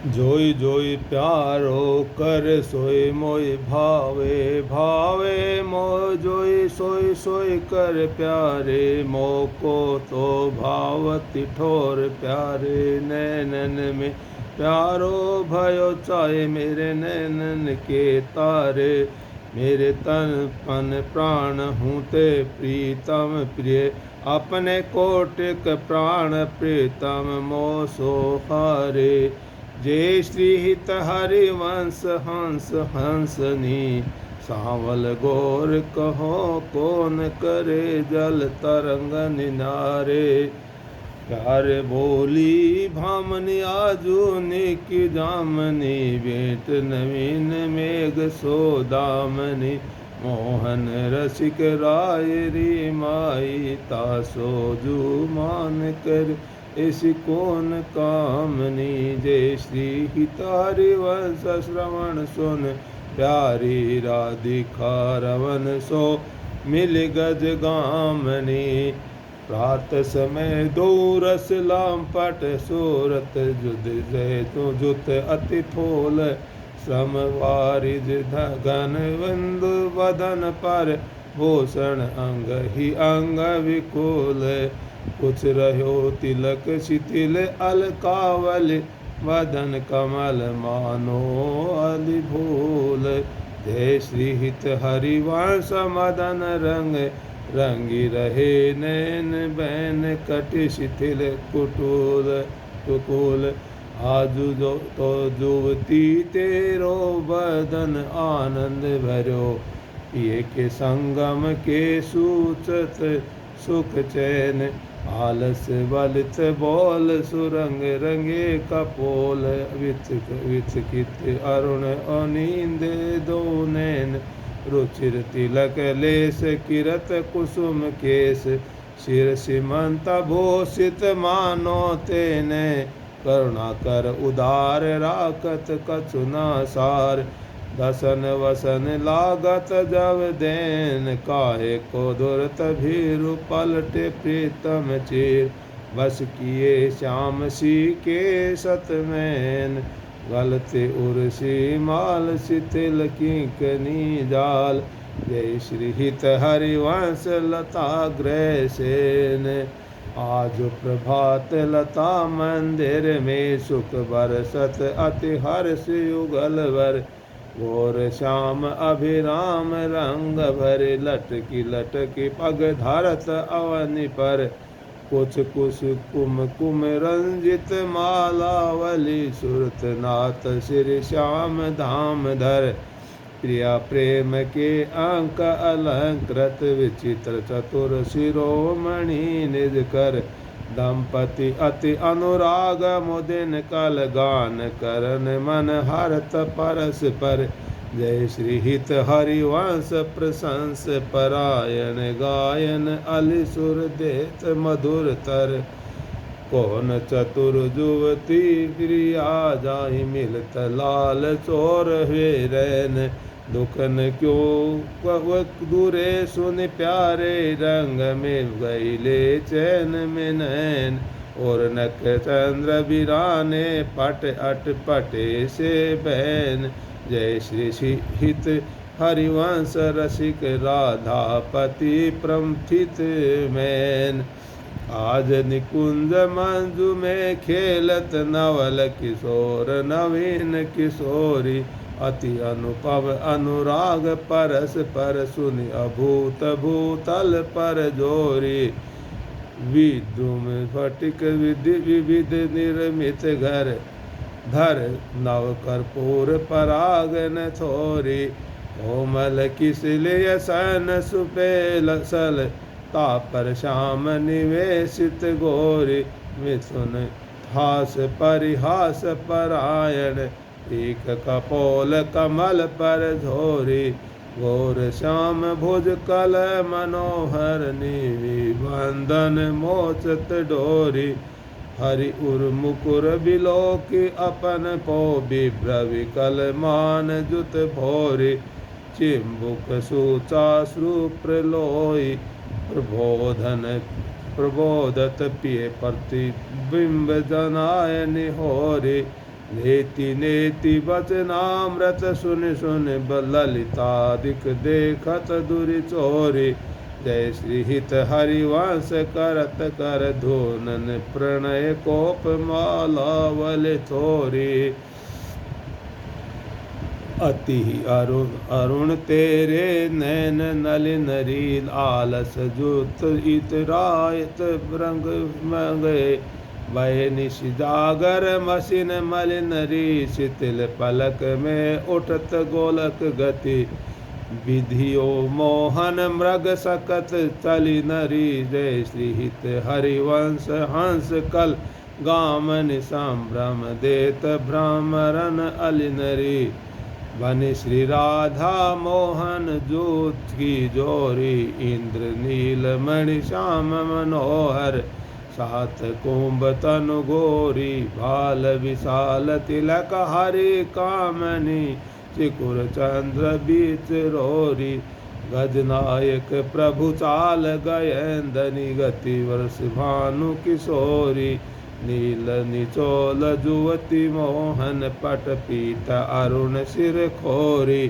जोई जोई प्यारो कर सोई मोई भावे भावे मो जोई सोई सोई कर प्यारे मोको तो भावती ठोर प्यारे नैनन में प्यारो भयो चाहे मेरे नैनन के तारे मेरे तन पन प्राण हूँ ते प्रीतम प्रिय अपने कोटिक प्राण प्रीतम मोसो हारे जय श्री हित हरिवंश हंस हंसनी सावल गौर कहो कौन करे जल तरंग निनारे प्यार बोली भामनी आजुनी की जामनी बेट नवीन मेघ सोदामनी मोहन रसिक राय री माई तासो जुमान कर ऐसी कौन कामनी जय श्री हितारी वंश श्रवण सुन प्यारी राधिका रवन सो मिल गज गामनी प्रात समय दो रस लाम पट सूरत जुद जय तु जुत अति थोल श्रम वारिज घन बंधु वदन पर भूषण अंग ही अंग विकुल कुछ रहो तिलक शिथिल अलकावल वदन कमल मानो अलि भूल जय श्री हित हरिवंश मदन रंग रंगी रहे नैन बैन कट शिथिल कुटूल टुकुल आजु तो जुवती तेरो बदन आनंद भरो पिए के संगम के सूचत सुख चैन आलस बलित बोल सुरंग रंगे कपोल विचकित अरुण अनिंद दो नैन रुचिर तिलक लेस किरत कुसुम केस शिर सिमंत भूषित मानो तेने करुणा कर उदार राकत कछुना सार दसन वसन लागत जब देन काहे को दुरत भीरु पलटे प्रीतम चीर बस किए श्याम सी के सतमैन गलते उर्सी माल शिथिल किंकनी जाल जय श्री हित हरिवंश लता ग्रह सेन आज प्रभात लता मंदिर में सुख बरसत अति हर्ष युगल वर घोर श्याम अभिराम रंग भर लटकी लटकी पग धरत अवनि पर कुछ कुछ कुम कुम रंजित मालावली सुरत नाथ श्री श्याम धाम धर प्रिया प्रेम के अंक अलंकृत विचित्र चतुर शिरोमणि निज कर दंपति अति अनुराग मुदिन कल गान करन मन हरत परस पर जय श्री हित हरिवंश प्रशंस परायण गायन अलिसुर देत मधुर तर कौन चतुर जुवती प्रिया जाहि मिलत लाल चोर हुए रैन दुखन क्यों दूरे सुन प्यारे रंग में गईले चैन में नैन और नक चंद्र बिराने पट अट पटे से बहन जय श्री हित हरिवंश रसिक राधापति प्रमथित मैन आज निकुंज मंजू में खेलत नवल किशोर नवीन किशोरी अति अनुपम अनुराग परस पर सुनि अभूत भूतल पर जोरी विद्युम फटिक विधि विविध निर्मित घर धर नव कर्पूर पराग न थोरी कोमल किसलिय सन सुपेल सल तापर श्याम निवेशित गोरी मिथुन हास परिहास परायण एक कपोल कमल पर झोरी गौर श्याम भुज कल मनोहर निवि बंधन मोचत डोरी हरि उर मुकुर बिलोकी अपन पो बिभ्र विकल मान जुत भोरी चिम्बुक सूचाश्रु प्रलोई प्रबोधत पिय प्रतिबिंब जनाय निहोरी नेति नेति वचनामृत सुन सुन ललितादिक देखत दुरि चोरी। जय श्री हित हरिवंश करत कर धूनन प्रणय कोप मालावल थोरी। अति अरुण अरुण तेरे नैन नलिन रील आलस जुत इतरायत रंग मंगे। वह निश जागर मसिन मलिन री शिथिल पलक में उठत गोलक गति। विधियो मोहन मृग सकत चली नरी। जय श्री हित हरिवंश हंस कल गामन संभ्रम देत भ्रमरन अलिनरी। बन श्री राधा मोहन जोत की जोरी। इंद्र नील मणि श्याम मनोहर सात कुंभ तनु गोरी। भाल विशाल तिलक हरि कामनी चिकुर चंद्र बीच रोरी। गजनायक प्रभु चाल गयंदनी गति वर्ष भानु किशोरी। नील निचोल जुवती मोहन पट पीत अरुण सिर खोरी।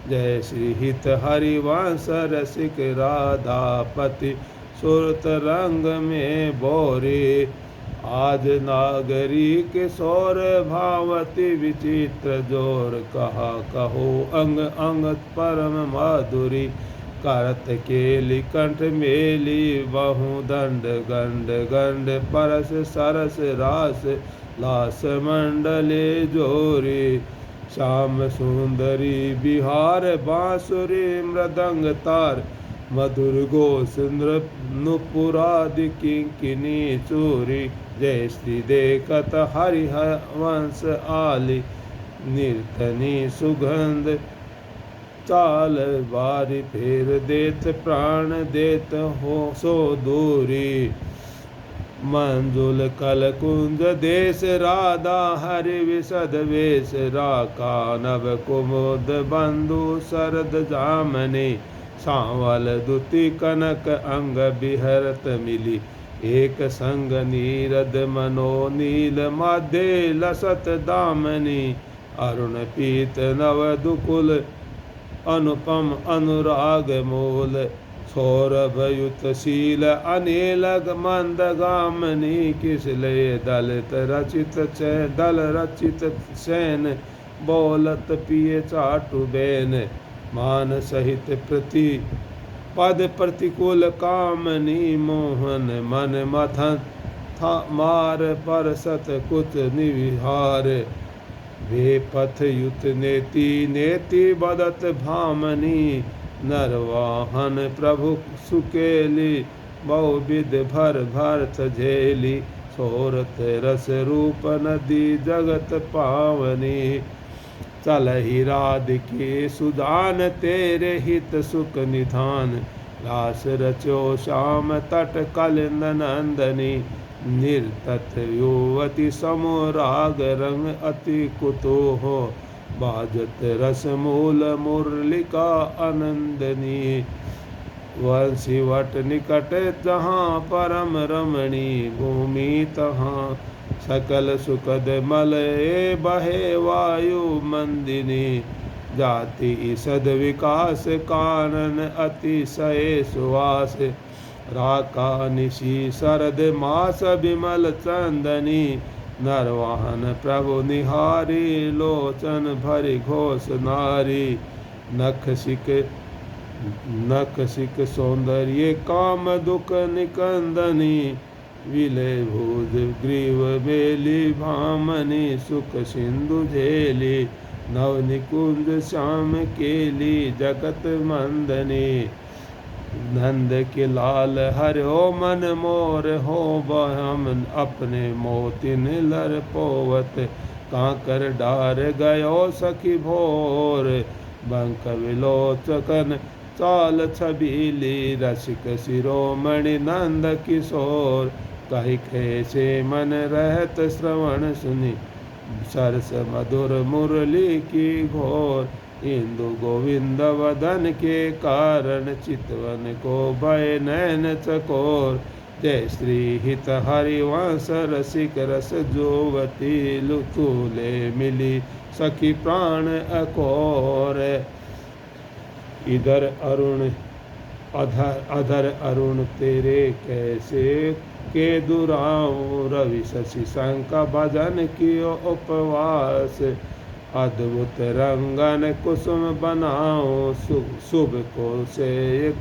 जय श्री हित हरिवंश रसिक राधापति सुरत रंग में बोरे। आज नागरी किशोर भावती विचित्र जोर। कहा कहो अंग अंग परम माधुरी। करत केली कंठ मेली बहु दंड गंड गंड परस सरस रास लास मंडले जोरी। श्याम सुंदरी बिहार बांसुरी मृदंग तार। मधुर गोस नुपुरादि किंकिनी चूरी। जय श्री देखत हरिवंश आली नीरतनी सुगंध। चाल बारी फेर देत प्राण देत हो सो दूरी। मंजुल कल कुंज देश राधा हरि विशद वेश। राका नव कुमुद बंधु शरद जामनी। सांवल दुति कनक अंग बिहरत मिली। एक संग नीरद मनो नील मध्य लसत दामनी। अरुण पीत नव दुकुल अनुपम अनुराग मूल। सौरभ युत शील अनिलग मंद गामनी। किसले दलित रचित दल रचित सैन बोलत पिए चाटु बैन। मान सहित प्रति पद प्रतिकूल कामनी। मोहन मन मथन था मार परसत कुछ निविहार। वे पथ युत नेति नेति बदत भामनी। नरवाहन प्रभु सुकेली बहुविध भर भरत झेली। सोरत रस रूप नदी जगत पावनी। चल ही राधिके सुजान तेरे हित सुख निधान। रास रचो श्याम तट कलिंद नंदनी। निर्तत युवती समोराग रंग अति कुतूह। बाजत रस मूल मुरलिका आनंदनी। वंशी वट निकट जहाँ परम रमणी। भूमि तहाँ सकल सुखद मलय बहे वायु मंदिनी। जाति सद विकास कानन अतिशय सुवास। राका निशी शरद मास विमल चंदनी। नरवाहन प्रभु निहारी लोचन भरि घोष नारी। नख सिक सौंदर्य काम दुख निकंदनी। विलय भूज ग्रीव मेली भामनी। सुख सिंधु झेली नव निकुंज श्याम केली जगत मंदनी। नंद के लाल हरो मन मोर हो बहम अपने मोतिन लर पोवत। कांकर डार गयो सखी भोर। बंक विलोचकन चाल छबीली। रसिक शिरोमणि नंद किशोर। कहि कैसे मन रहत श्रवण सुनि। सरस मधुर मुरली की घोर। इंदु गोविंद वदन के कारण चितवन को भय नैन चकोर। जय श्री हित हरिवंश रसिक रस जोवती लुतुले मिली सखी प्राण अकोर। इधर अरुण अधर अरुण तेरे कैसे के दुराऊं, रवि शशि शंकर भजन कियो उपवास। अद्भुत रंगन कुसुम बनाओ, शुभ को से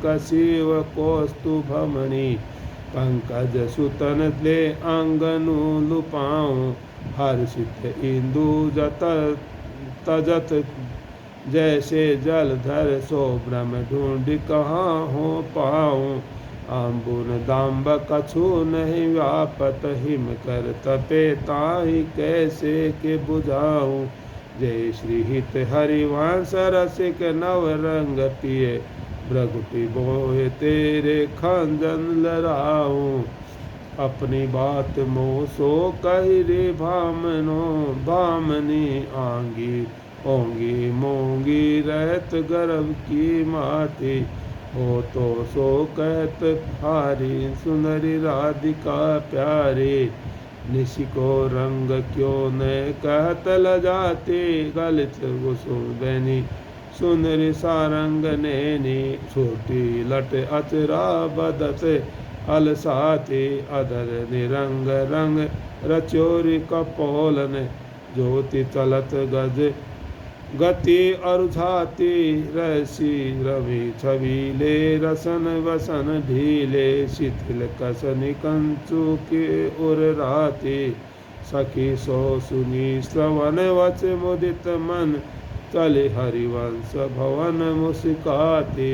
कशिव कौस्तुभमणि। पंकज सुतन ले अंगनु लुपाऊं, हर्षित इंदु जत तजत जैसे जलधर सो ब्रह्म ढूंढ कहाँ हो पाऊं। अम्बुन दाम्ब कछु नहीं व्यापत, हिम कर तपे ताहि कैसे के बुझाऊं। जय श्री हित हरिवंश रसिक नव रंग पिए, भ्रगुटि बोए तेरे खंजन लड़ाऊं। अपनी बात मोह सो कही रे भामनो, भामनी आंगी ओंगी मोंगी रहत गर्भ की माती। हो तो सो कहत हारी सुंदरी राधिका प्यारी। निशि को रंग क्यों न कहत लजाते, गलित कुसुम बैनी सुंदरी सारंग नैनी। छोटी लट अचरा बदत अलसाते, अधर निरंग रंग रचोरी कपोलन। ज्योति चलत गज गति अरुझाती, रसी रवि छबीले रसन वसन ढीले। शिथिल कसनि कंचु के उर राती, सखी सो सुनी श्रवण वच मुदित मन। चले हरिवंश भवन मुस्काती,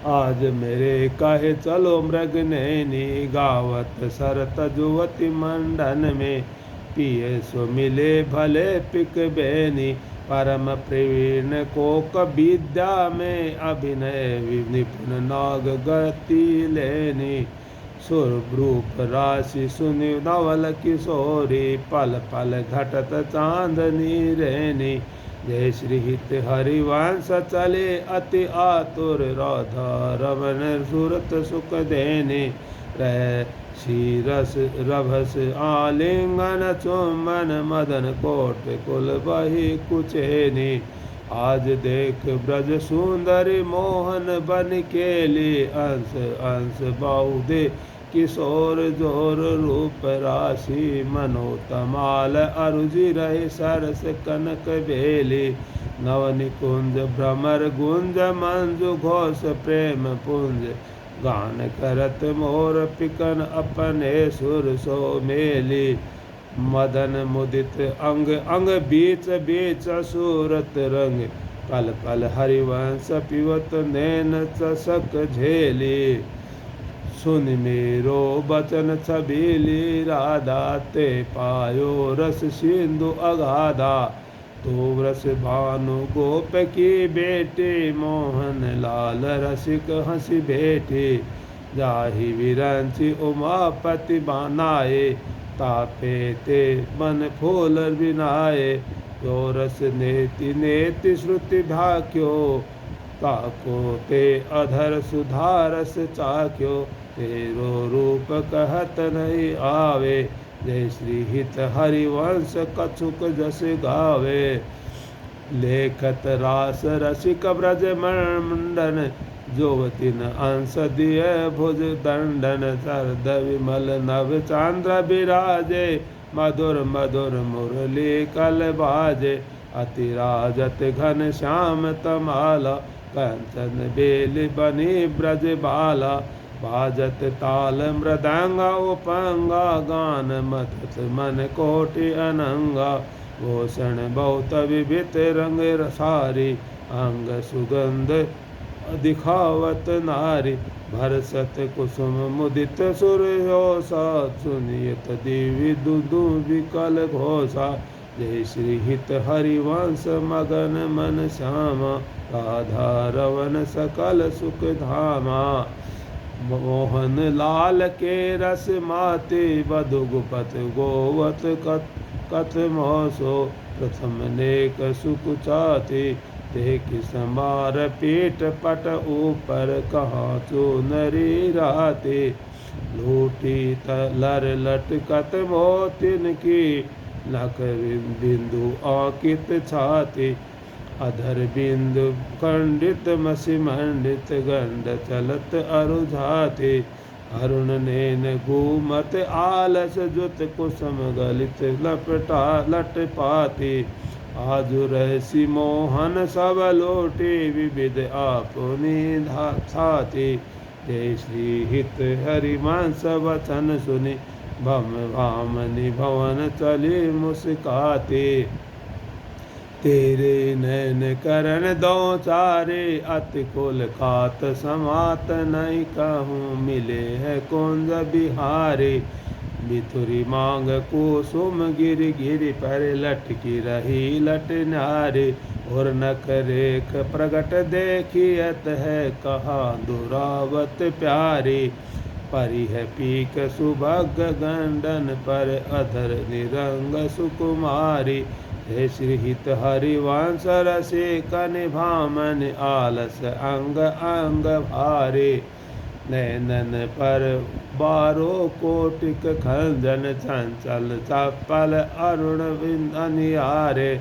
आज मेरे कहे चलो मृग नैनी। गावत सरत जुवती मंडन में, पिए सो मिले भले पिक बैनी। परम प्रवीण कोक विद्या में, अभिनय निपुण नाग गति लेनी। सुरभ्रूप राशि सुनि नवल किशोरी, पल पल घटत चांदनी रैनी। जय श्री हित हरिवंश चले अति आतुर, राधा रमन सुरत सुख देने। रह शीरस रभस आलिंगन चुम्बन, मदन कोट कुल बही कुचेनी। आज देख ब्रज सुंदरी मोहन बन केली, अंश अंश बाहुदे किशोर जोर रूप राशि। मनोतमाल अरुजि रहे सरस कनक बेली। नवनिकुंज भ्रमर गुंज मंजु घोष प्रेम पुंज। गान करत मोर पिकन अपने सुर सो मेली। मदन मुदित अंग अंग बीच बीच सूरत रंग। पल पल हरिवंश पिवत नैन चसक झेली। सुन मेरो बचन छबीली राधा, ते पायो रस सिंधु अगाधा। तो रस भानु गोप की बेटी, मोहन लाल रसिक हंसी बेटी। जाहि विरंची उमापति बनाए, तापे ते मन फूल बिनाए। जो रस नेति नेति श्रुति भाक्यो, ताको ते अधर सुधारस चाक्यो। तेरो रूप कहत नहीं आवे, जय श्री हित हरिवंश कछुक जस गावे। लेखत रास रसिक ब्रज मंडन, जोवतिन अंश दिय भुज दंडन। सरद विमल नव चांद्र बिराजे, मधुर मधुर मुरली कल बाजे। अति राजत घन श्याम तमाला, कंचन बेल बनी ब्रज बाला। बाजत ताल मृदंगा उपंगा, गान मथत मन कोटि अनंगा। भूषण बहुत विभित रंग रसारी, अंग सुगंध दिखावत नारी। भरसत कुसुम मुदित सूर्योषा, सुनियत देवी दुदु विकल घोषा। जय श्री हित हरिवंश मगन मन श्यामा, राधा रवन सकल सुख धामा। मोहन लाल के रस माते, बधु गुपत गोवत कथ मोसो। प्रथम नेक सुख चाते, देख समार पेट पट ऊपर। कहाँ चो नरी राते, लूटी लर लटकत मोतिन की, नख बिंदु अंकित छाती, अधर बिंदु खंडित मसी मंडित, गंड चलत अरुझाते, अरुण नैन घूमत आलस जुत, कुसुम गलित लपटा लट पाते, आजु रहसी मोहन सब लोटे, विविध आपुनि छाते, जय श्री हित हरिवंश वचन सुनि, भम भामनि भवन चले मुस्काते, तेरे नैन करण दो चारे, अति कुल खात समात नहीं कहूँ, मिले है कुंज बिहारे, बिथुरी मांग कुसुम गिर गिर पर, लटकी रही लट नारे, और नख रेख प्रगट देखियत है, कहा दुरावत प्यारे, परि है पीक सुभग गंडन पर, अधर निरंग सुकुमारी, हे श्री हित हरिवंश रसे कन भामन, आलस अंग अंग भारे, नैनन पर बारो कोटिक खंजन, चंचल चपल अरुण अनियारे,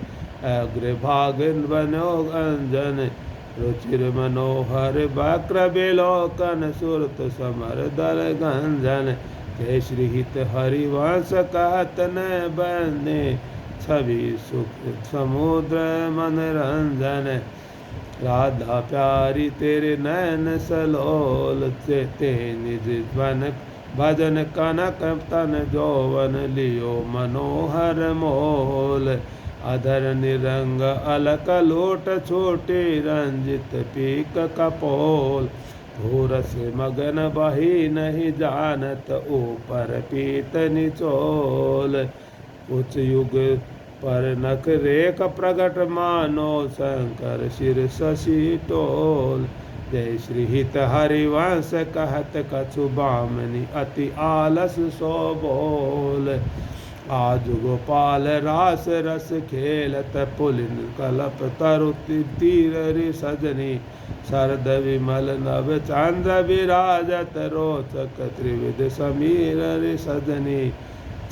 अग्र भागन बनो अंजन, रुचिर मनोहर वक्र बिलोकन, सुरत समर दल गंजन, जय श्री हित हरिवंश कहत न बने, छवि सुख समुद्र मनरंजन, राधा प्यारी तेरे नैन सलोल, ते निज भजन कनक तन जोवन, लियो मनोहर मोल, अधर निरंग अलक लोट छोटे, रंजित पीक कपोल, धूरस मगन बही नहीं जानत, ऊपर पीत निचोल, उच्च युग पर नख रेख प्रगट मानो, शंकर शिर शशि टोल, जय श्री हित हरिवंश कहत कछु बामनी, अति आलस सो बोल, आज गोपाल रास रस खेलत, पुलिन कलप तरु तीर रि सजनी, शरद विमल नव चंद्र विराजत, रोचक त्रिविध समीर रि सजनी,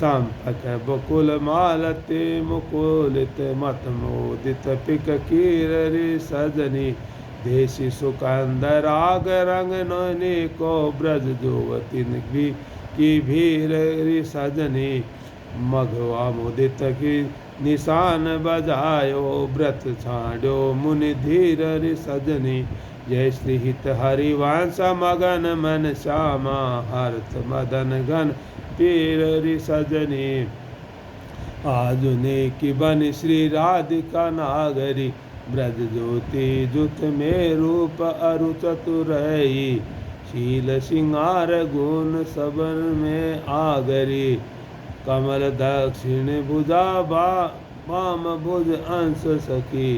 चंपक बकुल मालती मुकुलित, मत मोदित पिक कीर रि सजनी, देशी सुकंद राग रंग नोनी को, ब्रज जुवतिन की भीर रि सजनी, मघवा मुदित की निशान बजायो, व्रत छाड़ो मुनि धीर रि सजनी, जय श्री हित हरिवंश मगन मन श्यामा, हर्ष मदन घन पीर रि सजनी, आजुने की बन श्री राधिका नागरी, ब्रज ज्योति जुत में रूप अरु चतुरई, शील सिंगार गुण सबन में आगरी, कमल दक्षिण भुजा वाम भुज अंश सखी,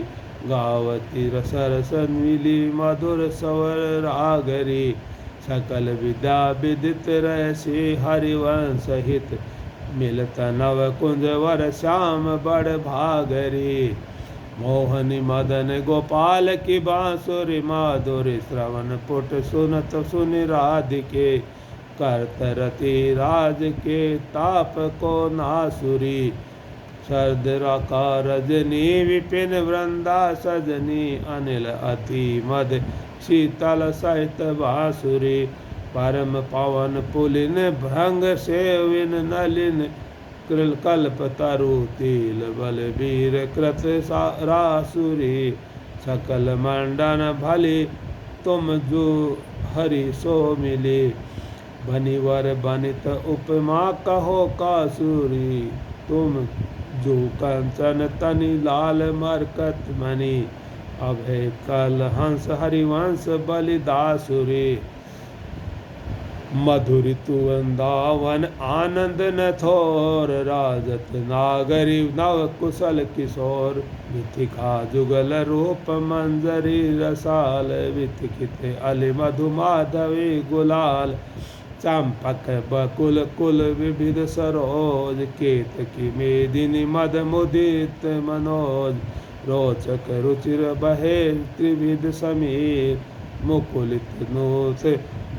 गावती सरस मिली मधुर स्वर रागरी, सकल विद्या विदित रहसी हरिवंश हित, मिलत नव कुंज वर श्याम बड़ भागरी, मोहनी मदन गोपाल की बांसुरी, माधुरी श्रवण पुट सुनत सुनि राधिके, करतरती राज के ताप को नासुरी, शरद राका रजनी विपिन वृंदा सजनी, अनिल अति मद शीतल सहित बासुरी, परम पवन पुलिन भृंग सेविन नलिन, कल्प तरु तिल बलबीर कृत रासुरी, सकल मंडन भली तुम जो हरि सो मिले, बनिवर बनित उपमा कहो कासुरी, तुम जो कंचन तनि लाल मरकत मणि, अभय कल हंस हरिवंश बलिदासुरी, मधुर वृंदावन आनंद न थोर, राजत नागरी नव कुशल किशोर, विथिका जुगल रूप मंजरी रसाल, विथिकित अलि मधु माधवी गुलाल, चंपक बकुल कुल विविध सरोज, केतकी मेदिनी मद मुदित मनोज, रोचक रुचिर बहे त्रिविध समीर, मुकुलित नूत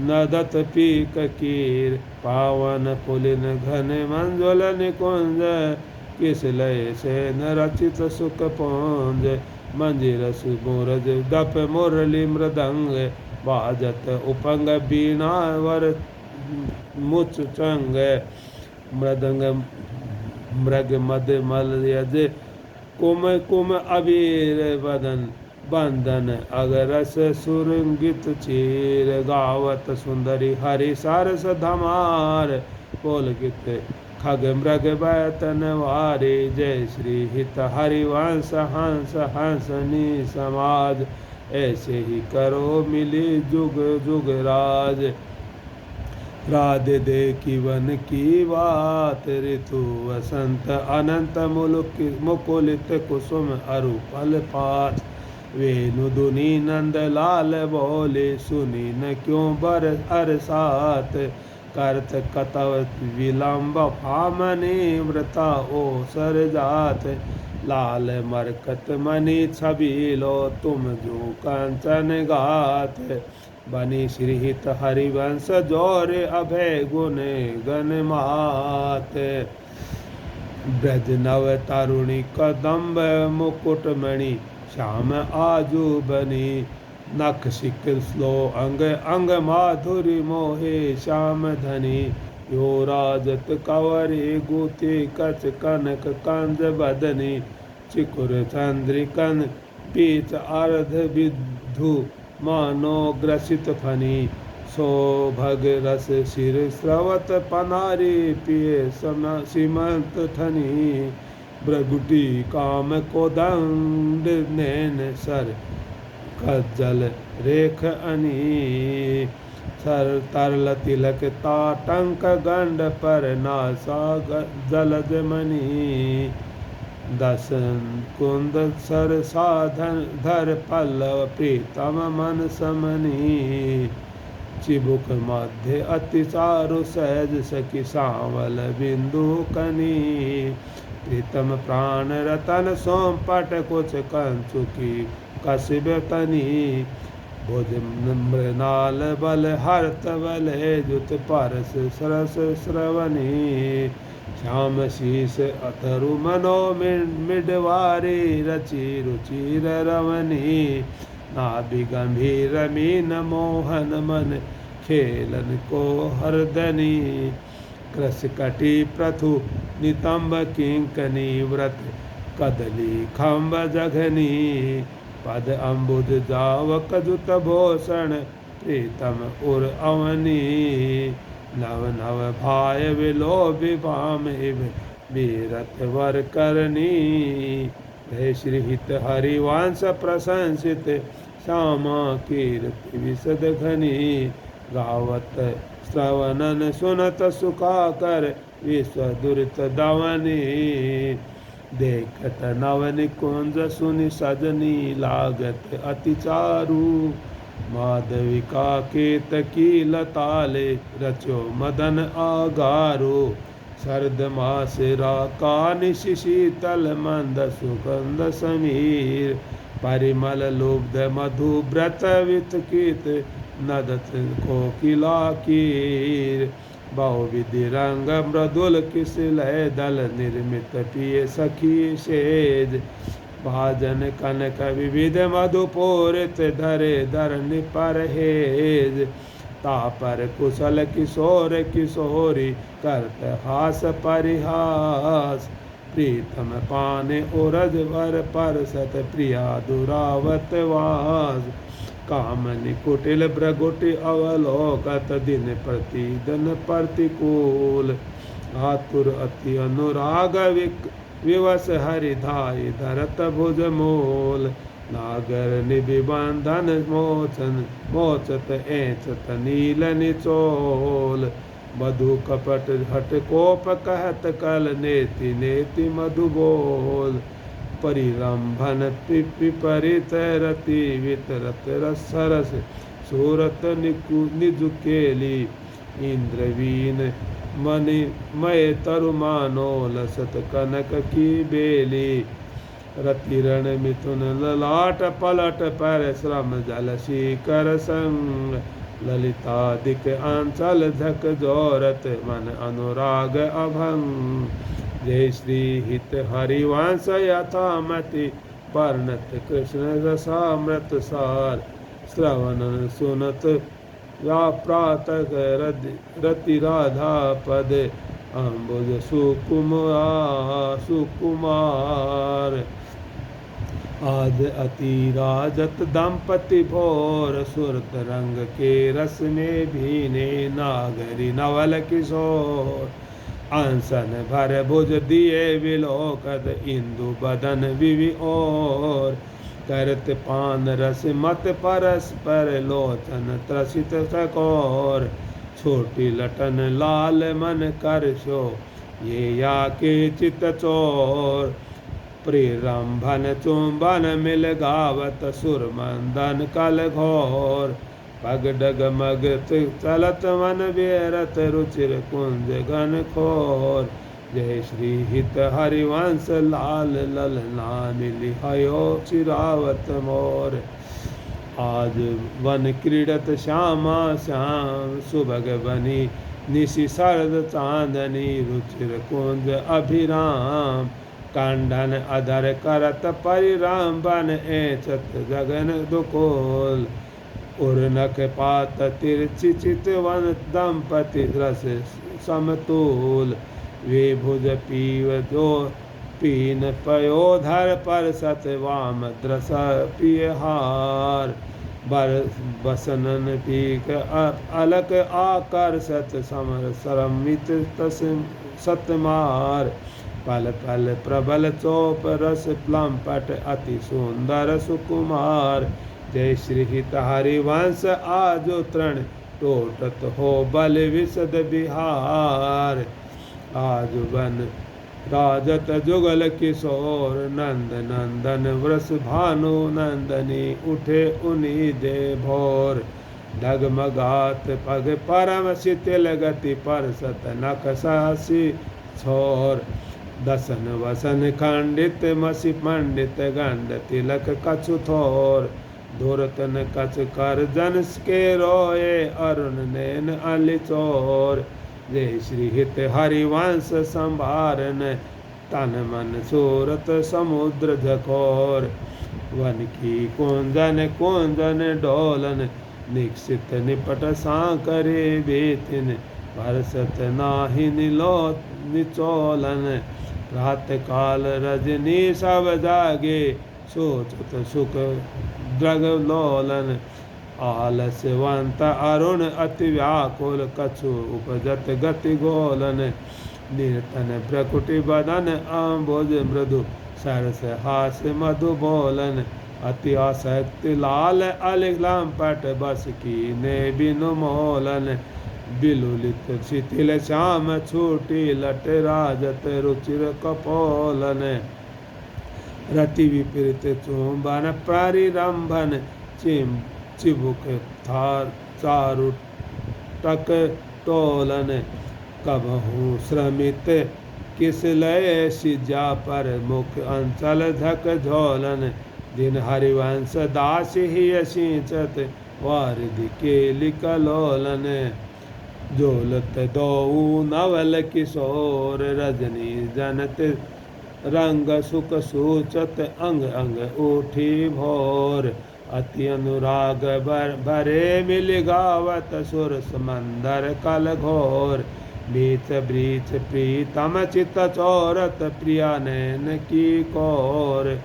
नदत पीक कीर पावन पुलिन घन मंजुल निकुंज किस लय से न रचित सुख पुंज मंजिरस मूरज दप मुरली मृदंग बाजत उपंग बीणा वर मुच चंग मृदंग मृग मद मल यज कुम कुम अबीर बदन बंदन अगरस सुरंगित चीर गावत सुंदरी हरि सरस धमार पुलकित खग मृग बैतन वारे जय श्री हित हरिवंश हंस हंसनी समाज ऐसे ही करो मिली जुग जुग राज राधे दे की वन की बात ऋतु वसंत अनंत मुकुलित कुसुम अरु फल पात वेणु दुनी नंद लाल बोले सुनी न क्यों बर अरसात करत कतव विलंब फामने व्रता ओ सर जात लाल मरकत मणि छबीलो तुम जो कंचन गात बनी श्रीहित हरिवंश जोर अभय गुण गण मात ब्रज नव तरुणी कदम्ब मुकुटमणि श्याम आजू बनी नख शिखर स्लो अंग अंग माधुरी मोहे श्याम धनी यो राजत कंवरे गुते कच कनक कंज बदनी चिकुर चंद्रिकन पीच अर्ध विधु मानो ग्रसित फनी सौभग रस शिर स्रवत पनारी पिए सीमंत थनी भ्रगुटी काम को दंड नैन सर कज्जल रेख अनी सर तरल तिलक ताटंक गंड पर नासा जलज मणि दसन कुंद सर साधन धर पल्लव प्रीतम मन समनी चिबुक मध्य अति चारु सहज सखी सांवल बिंदु कनी प्रीतम प्राण रतन सोमपट कुछ कंचुकी कसिब तनी भुज मृणाल बल हर्त बल जुत परस सरस श्रवणी श्याम शीस अतरु मनो मिडवारी रचि रुचिर रवनी नाभि गंभीर मीन मोहन मन खेलन को हरदनी कृष कटी प्रथु नितंब किंकनी व्रत कदली खम्ब जघनी पद अम्बुज जावक जुत भूषण प्रीतम उर अवनी नव नव भाय विलो विभाम बीरथ वर करनी हे श्रीहित हरिवंश प्रशंसित श्यामा कीर्ति विशद घनी गावत श्रवणन सुनत सुखाकर विश्व दुरित दवनी देखत नवन कुंज सुनि सजनी लागत अति चारु माधविका केतकी लताले रचो मदन आगारो शरद मास राका निशीतल मंद सुगंध समीर परिमल लुब्ध मधु व्रत वितकित नदत कोकिला कीर बहुविधि रंग मृदुल किसलय दल निर्मित पिय सखी सेज भाजन कनक विविध मधुपूरित धरे धरनि परहेज तापर कुशल किशोर किशोरी करत हास परिहास प्रीतम पाने उरज वर परसत प्रिया दुरावत वास कामनि कुटिल भ्रगुटि अवलोकत दिन प्रतिदिन प्रतिकूल आतुर अति अनुराग विवश हरिधाई धरत भुज मूल नागर निबंधन मोचन मोचत एचत नील निचोल मधु कपट हट कोप कहत कल नेति नेति मधु बोल परिरंभन विपरीत रति वितरत रसरस सूरत निजुकेली इंद्रवीन मणि मय तरुमानो लसत कनक की बेली रतिरण मिथुन ललाट पलट पर श्रम जल शिकर संग ललितादिक आंचल झक जोरत मन अनुराग अभंग। जय श्री हित हरिवंश यथामति वर्णत कृष्ण रसामृत सार। श्रवणन सुनत या प्रातः रति राधा पद अम्बुज सुकुमार। आज अति राजत दंपति भोर सुरत रंग के रस में भीने नागरी नवल किशोर। अंसन भर भुज दिए विलोकत इंदु बदन विवि और। करत पान रस मत परस्पर लोचन त्रसित सकोर। छोटी लटन लाल मन कर शो ये या के चित चोर। प्रिरंभन चुंबन मिल गावत सुर मंदन कल घोर। पग डगमग चलत मन बेरत रुचिर कुंज घन खोर। जय श्री हित हरिवंश लाल ललना मिली हयो चिरावत मोर। आज वन क्रीडत श्यामा श्याम सुभग बनी निशि शरद चांदनी रुचिर कुंज अभिराम। कांडन अधर करत परिराम बन एचत गगन दुकोल। उर्नक पात तिरछि चितवन दंपति रस समतोल। वे भुज पीव जो पीन पयोधर पर सत वाम द्रस पियहार। बसनन पीक अलक आकर्षत समर सरमित तस सतमार। पल पल प्रबल चोप रस प्लम्पट अति सुंदर सुकुमार। जय श्री हित हरिवंश आजो तृण टोटत हो बल विशद बिहार। आज वन राजत जुगल किशोर नंद नंदन वृष भानु नंदनी उठे उन्हीं दे भोर। डगमगात पग परम शिथिल गति पर सत नख सासी छोर। दसन वसन खंडित मसी पंडित गंड तिलक कछु थोर। धुरतन कछ कर जन के रोए अरुण नैन अली चोर। जय श्री हित हरिवंश संभारन तन मन सूरत समुद्र झकोर। वन की कुंजन कुंजन डोलन निक्षित निपट सांकरे बेतिन। भरसत नाहि निलो निचोलन रात काल रजनी सब जागे सोचत सुख द्रग लोलन। आलस्यवंत अरुण अति व्याकुल कछु उपजत गति गोलन। निर्तन प्रकुटि बदन अम्बुज मृदु सरस हास मधु बोलन। अति आसक्ति लाल अलिग्लाम पट बस की ने बिनु मोलन। बिलुलित शिथिल श्याम छूटी लट राजत रुचिर कपोलन। रति विपरीत चुंबन परिरंभन चिबुक थार चारु टक टोलन। कबहू श्रमित किस लय सिजा पर मुख अंचल झक झोलन। जिन हरिवंश दास ही सिंचत वारिधि के लिकलोलन। जोलत दो नवल किशोर रजनी जनत रंग सुख सूचत अंग अंग उठी भोर। अति अनुराग भरे मिल गावत सुर समंदर कल घोर। बीच ब्रीच प्रीतम चित चोरत प्रिया नैन की कोर।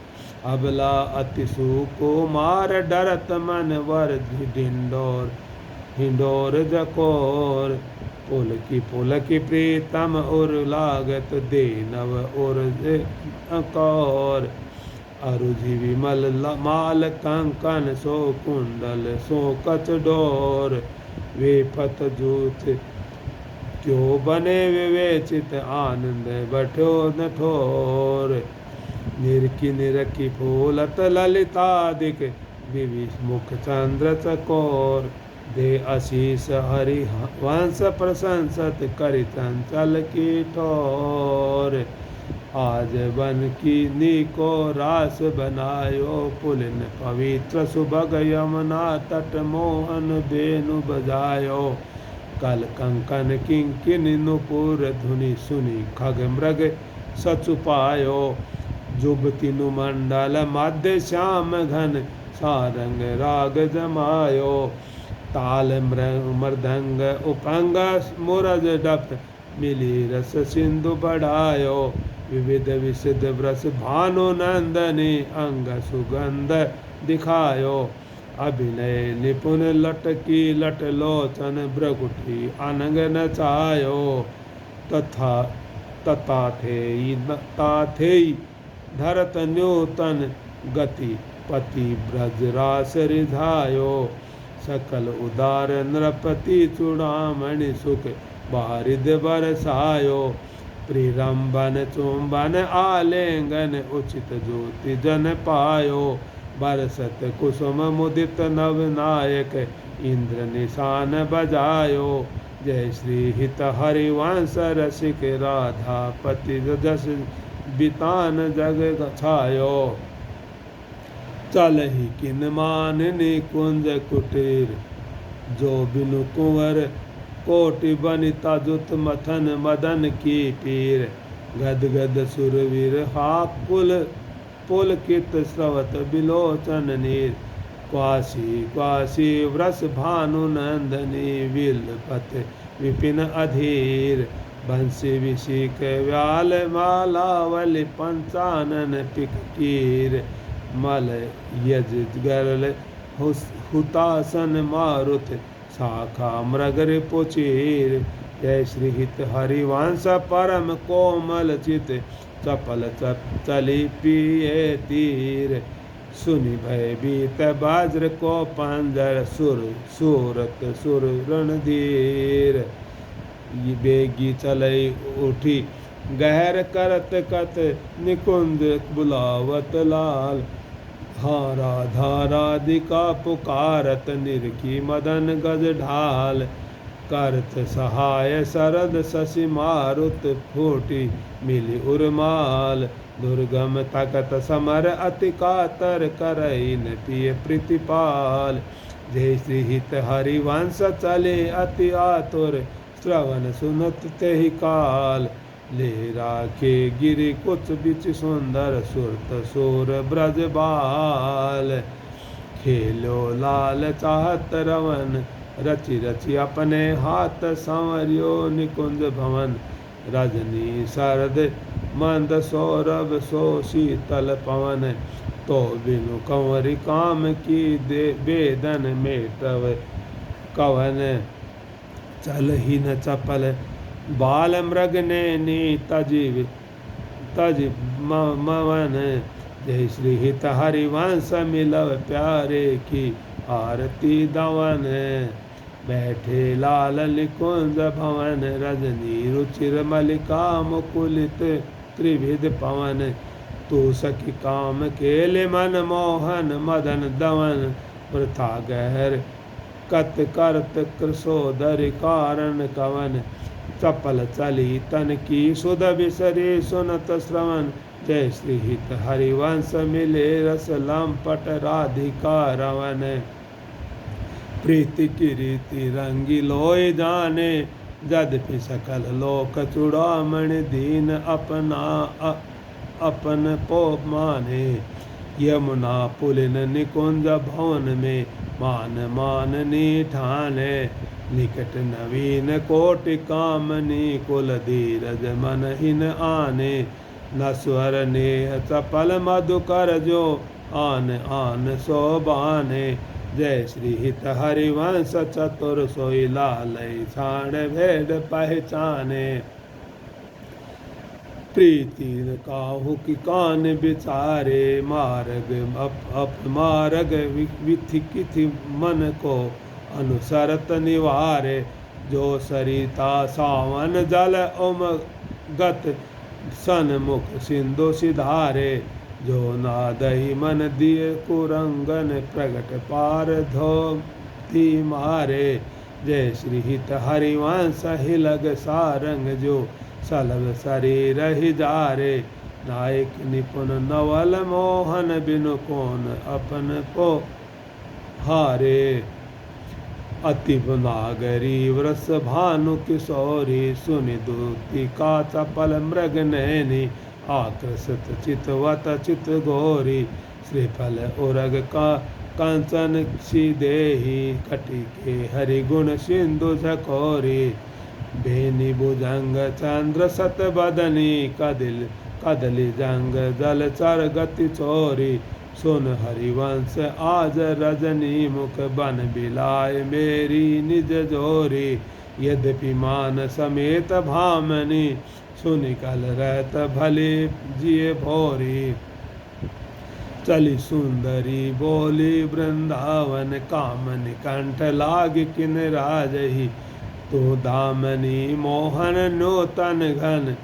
अबला अति सुकुमार डरत मन वर ढिंडोर हिंडोर जकोर। पुल की प्रीतम उर लागत दे नव उर कौर। अरुझि विमल माल कंकन सो कुंडल सो कच डोर। वे पत जूथ क्यों बने विवेचित आनंद बठो नठोर। निरखी निरखी फूलत ललितादिक विविध मुख चंद्र चकोर। दे आशीष हरि वंश प्रशंसत करि चंचल की ठोर। आज बन की नीको रास बनायो, पुलिन पवित्र सुभग यमुना तट मोहन बेनु बजायो। कल कंकन किंकिन नुपुर धुनि सुनि खग मृग सचु पायो। जुबतिनु मंडल मध्य श्याम घन सारंग राग जमायो। ताल मृदंग उपंग मुरज डप मिली रस सिंधु बढ़ायो। विविध विसिद व्रस भानु नंदनी अंग सुगंध दिखायो। अभिनय निपुण लटकी लट लोचन भ्रकुटी अनंग नचायो। तथा ताथेई धरत न्यूतन गति पति ब्रज रास रिधायो। सकल उदार नृपति चूड़ामणि सुख बारिद बरसायो। प्रिरंबन चुंबन आलिंगन उचित ज्योति जन पायो। बरसत कुसुम मुदित नवनायक इंद्र निशान बजायो। जय श्री हित हरिवंश रसिक राधापति जस बितान जग छायो। चल ही किन माननी कुंज कुटीर, जो बिनु कुंवर कोटि बनिता जुत मथन मदन की पीर। गद गद सुरवीर हाकुल पुलकित स्रवत बिलोचन नीर। Quasi quasi Vries Bhanu Nandini विलपत Vipin अधीर। बंसी विशिक व्याल मालावली पंचानन पिकीर। मल यज गरल हुतासन मारुत शाखा मृगर पुचीर। जय श्री हित हरिवंश परम कोमल चित चपल चली पिए तीर। सुनि भय बीत वज्र को पंजर सुर सूरत सुर रणधीर। बेगी चलई उठी गहर करत कत निकुंज बुलावत लाल। हाँ राधा राधिका पुकारत निरखी मदन गज ढाल। करत सहाय शरद शशि मारुत फूटी मिली उर्माल। दुर्गम तकत समर अति कातर करई न पिय प्रीतिपाल। जय श्री हित हरिवंश चले अति आतुर श्रवण सुनत तेहि काल। ले राखे गिरि कुछ बिच सुंदर सुरत सोर ब्रज बाल। खेलो लाल चाहत रवन रचि रचि अपने हाथ संवरियो निकुंज भवन। रजनी शरद मंद सौरभ सो शीतल पवन। तो बिनु कंवरी काम की दे बेदन मेटव कवन। चल ही न चपल बाल मृग ने नी तज मवन। जय श्री हित हरिवंश मिलव प्यारे की आरती दवन। बैठे लाल निकुंज भवन रजनी रुचिर मलिका मुकुलित त्रिविध पवन। तू सखी काम केले मन मोहन मदन दवन। वृथा गहर कत करत कृशोदर कारण कवन। चपल चली तन की सुध बिसरे सुनत श्रवण। जय श्री हित हरिवंश मिले रस लंपट राधिका रवन। प्रीति की रीति रंगी लोय जाने यद्यपि सकल लोक चूड़ामणि दीन अपना अपन पो माने। यमुना पुलिन निकुंज भवन में मान माननी ठाने। निकट नवीन कोटि कामनी कुल धीरज मन हिन आने। नस्वर नेह चपल मधुकर जो आन आन शोभाने। जय श्री हित हरिवंश चतुर सोई लालय छाण भेद पहचाने। प्रीति काहू की कान बिचारे मार्ग मार्ग विथि किथि मन को अनुसरत निवारे। जो सरिता सावन जल उमगत सन्मुख सिंधु सिधारे। जो नादही मन दिए कुरंगन प्रगट पार धोती मारे। जय श्री हित हरिवंश हिलग सारंग जो सलभ शरीर ही जारे। नायक निपुण नवल मोहन बिनु कौन अपन को हारे। अति नागरी वृष भानु किशोरी सुनि दूती का चपल मृग नैनी आकृषित चितवत चित घोरी। श्रीफल उरग का कंचन सी देही कटि के हरिगुण सिंधु झकोरी। बेनी भुजंग चंद्र सत बदनी कदली जंग जल चर गति चोरी। सुन हरिवंश आज रजनी मुख बन बिलाय मेरी निज जोरी। यद्यपि मान समेत भामनी सुनि कल रहत भले जिए भोरी। चली सुंदरी बोली वृंदावन कामनि कंठ लाग किन राजही। तो दामनी मोहन नूतन घन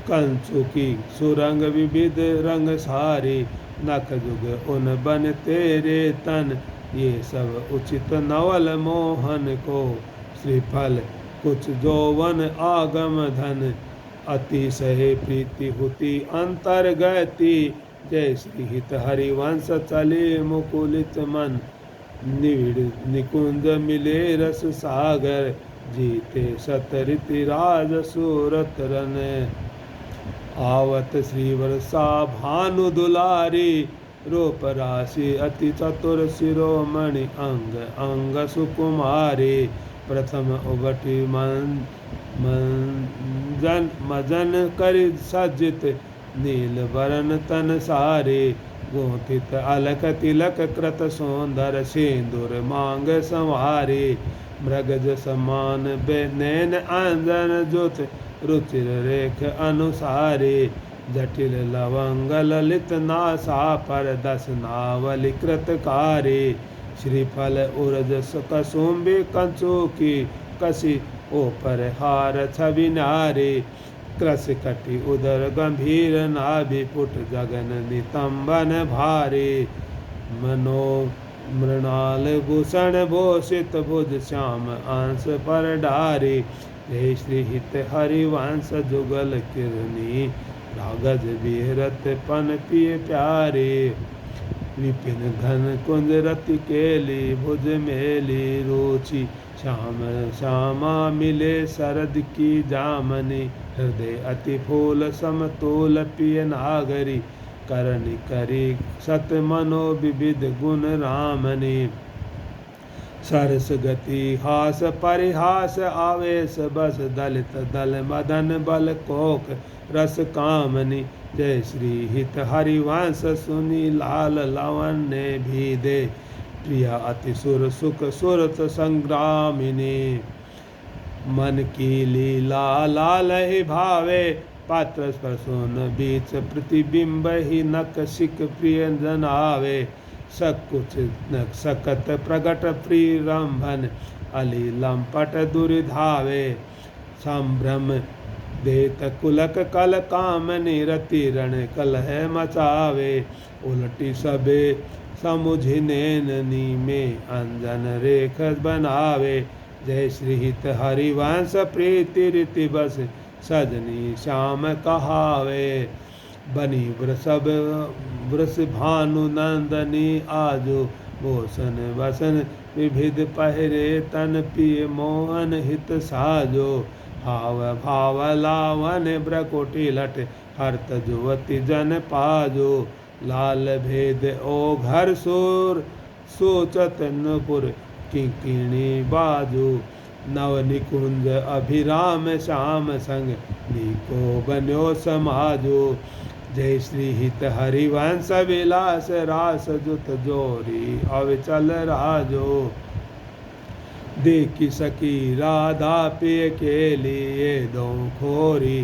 कंचुकी सुरंग विविध रंग सारी। नख जुग उन बन तेरे तन ये सब उचित नवल मोहन को। श्रीफल कुछ जोवन आगम धन अति सहे प्रीति हुति अंतर गति। जय श्री हित हरिवंश चले मुकुलित मन निविड़ निकुंज मिले रस सागर। जीते सतरिति राज सूरत रन आवत श्रीवर सा भानु दुलारी। रूप राशि अति चतुर शिरोमणि अंग अंग सुकुमारी। प्रथम उबटी मजन कर सज्जित नील वरण तन सारे। गोथित अलक तिलक कृत सौंदर सिंदूर मांग संवारे। मृगज समान नैन अंजन जुत रुचिर रेख अनुसारे। जटिल लवंग ललित नासा पर दस नावल कृतकारे। श्रीफल उरज कसुम्बी कंचुकी कसी ऊपर हार छवि नारे। कृस कटि उदर गंभीर नाभि पुट गगन नितंबन भारे। मनो मृणाल भूषण भूषित भुज श्याम अंश पर डारे। जय श्री हित हरिवंश जुगल किरनी रागज विहरत पन पिय प्यारे। विपिन घन कुंज रति केली भुज मेली रुचि। श्याम श्यामा मिले शरद की जामनी। हृदय अति फूल समतोल पिय नागरी। करनि करी सत मनो विविध गुण रामनी। सरस गति हास परिहास आवेश बस दलित दल मदन बल कोक रस कामनी। जय श्री हित हरिवंश सुनी लाल लावण्य भी दे। प्रिया अति सुर सुख सुरत संग्रामिनी। मन की लीला लाल ही भावे। पात्र स्पर्शोन बीच प्रतिबिंब ही नक सिक प्रिय जनावे। सकुच सकत प्रगट प्रिय रंभन अली लंपट दुर्धावे। संभ्रम देत कुलक कल कामनि रति रण कलह मचावे। उलटी सबे समुझि नैननी में अंजन रेख बनावे। जय श्री हित हरिवंश प्रीति रीति बस सजनी श्याम कहावे। बनी वृषभ वृष भानु नंदनी आजो भूषण वसन विविध पहरे तन पिय मोहन हित साजो। हाव भाव लावन ब्रकोटि लट हर्त जुवति जन पाजो। लाल भेद ओ घर सोर सोचत नुपुर किंकिणी बाजो। नव निकुंज अभिराम श्याम संग नीको बन्यो समाजो। जय श्री हित हरिवंश विलास रास जुत जोरी अविचल राजो। देखी सकी राधा पिय के लिए दो खोरी।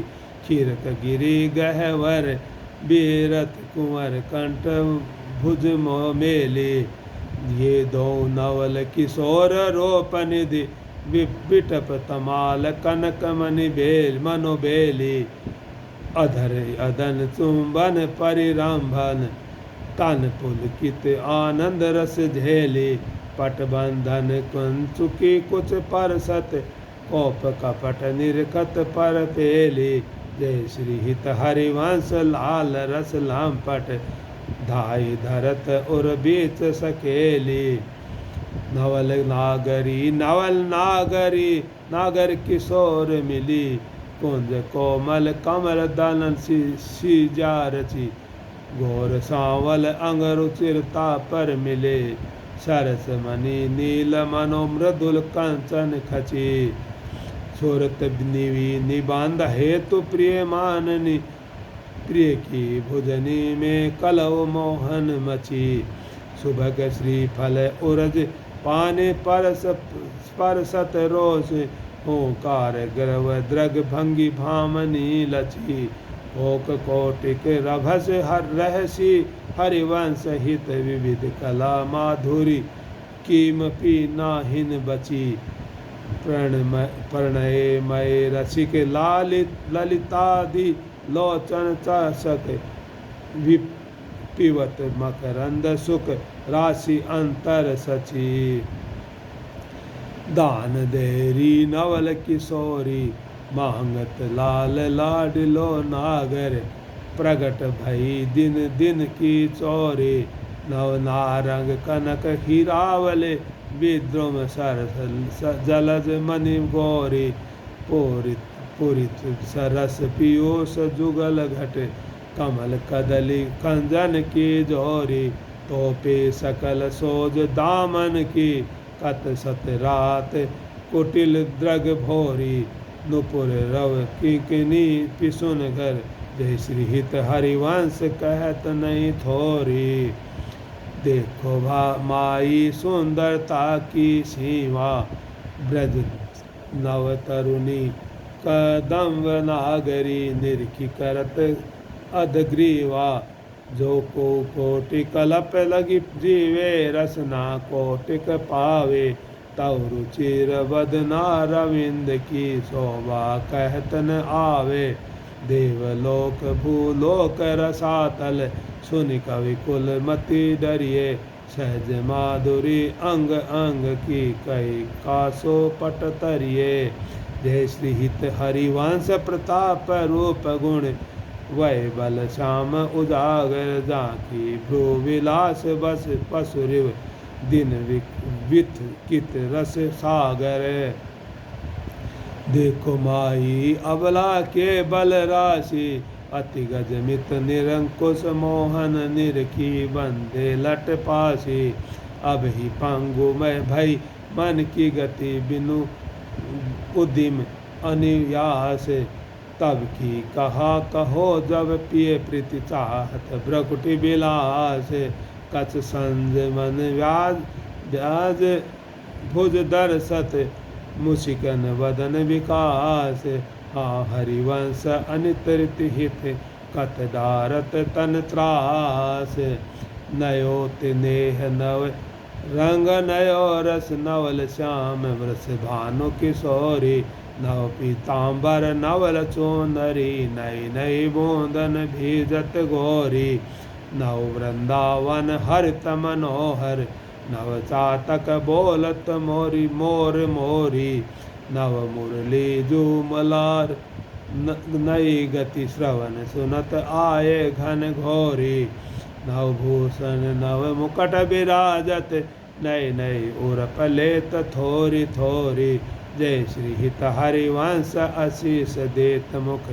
खीरक गिरी गहवर बीरत कुंवर कंठ भुज मेले। ये दो नवल किशोर रोप निधि बिटप तमाल कनक मणि बेल मनोबेली। अधर अदन चुंबन परिरंभन तन पुलकित आनंद रस झेली। पटबंधन कुंचुकी कुछ परसत कोप कपट निरखत पर पेली। जय श्री हित हरिवंश लाल रस लामपट धाई धरत उर बीच सकेली। नवल नागरी नागर किशोर मिली कुंज कोमल कमल दलन सी जा रची। घोर सांवल अंग रुचिरता पर मिले सरस मणि नील मनो मृदुल कंचन खची। सुरत निबांध हेतु प्रिय माननी प्रिय की भुजनी में कलव मोहन मची। सुभग श्री फल उरज पाने परसत रोष ओंकार गर्व द्रग भंगी भामनी लची। ओक कोटिक रभस हर रहसी हरिवंश हित विविध कला माधुरी कीमपी नाहिन बची। प्रणय मय रसिक ललितादि लोचन चसक पिवत मकरंद सुख राशि अंतर सची। दान देरी नवल किशोरी मांगत लाल लाडलो नागर। प्रगट भई दिन दिन की चोरी नव नारंग कनक हीरावले। विद्रुम सरस जलज मणि गौरी पुरित सरस पीयूष जुगल घट। कमल कदली कंजन की जोरी तोपे सकल सोज दामन की। कत सत रात कुटिल द्रग भोरी नुपुर रव किंकिनी पिसुन घर। जय श्री हित हरिवंश कहत नहीं थोरी। देखो माई सुंदरता की सीमा ब्रज नव तरुणी कदम्ब नागरी। निरखी करत अधग्रीवा जो को कोटि कलप लगी जीवे। रसना कोटिक पावे तव रुचिर बदना रविंद की शोभा कहत न आवे। देवलोक भूलोक रसातल सुनि कवि कुल मति डरिए। सहज माधुरी अंग अंग की कई कासो पट तरिए। जय श्री हित हरिवंश प्रताप रूप गुण वै बल श्याम उजागर। जाकी भ्रू विलास बस पसुरिव दिन विथ कित रस सागर। देखो माई अबला के बल राशि अति गजमित निरंकुश मोहन। निरखी बंदे लट पासी अब ही पंगु में भई मन की गति बिनु उदिम अनियास। तब की कहा कहो जब पिए प्रीति चाहत भ्रकुटि बिलास। कछ संज मन व्याज भुज दर्शत मुशिकन वदन विकास। हाँ हरिवंश अनितरित हित कत डारत तन त्रास। नयो तिनेह नव रंग नयो रस नवल श्याम वृष भानु किशोरी। नव पीताम्बर नवल चोनरी नई नई बोंदन भीजत गोरी। नव वृंदावन हरित मनोहर नव चातक बोलत मोरी मोर मोरी। नव मुरली जूमलार नई गति श्रवण सुनत आए घन घोरी। नव भूषण नव मुकट विराजत नई नई उर्प लेत थोरी थोरी। जय श्री हित हरिवंश आशीष देत मुख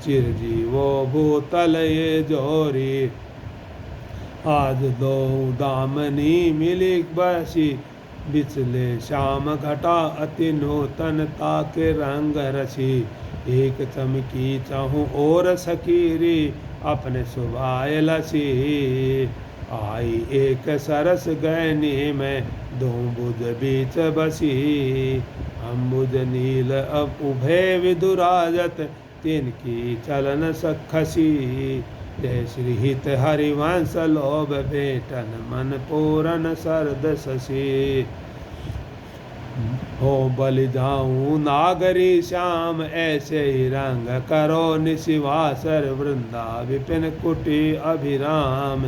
चिरजीवो भूतल ये जोरी। आज दो दामनी मिली बसी बिचले श्याम घटा अति नूतनता के रंग रसी। एक चमकी चाहूँ और सकीरी अपने सुभाय लसी। आई एक सरस गैनी में दो बुझ बीच बसी। अम्बुज नील अब उभय विधुराजत तिनकी चलन सखसी। जय श्री हित हरिवंश लोभ भेटन मन पूरन सरद शशि। हो बलि जाऊं नागरी श्याम ऐसे ही रंग करो निशिवासर। वृंदा विपिन कुटी अभिराम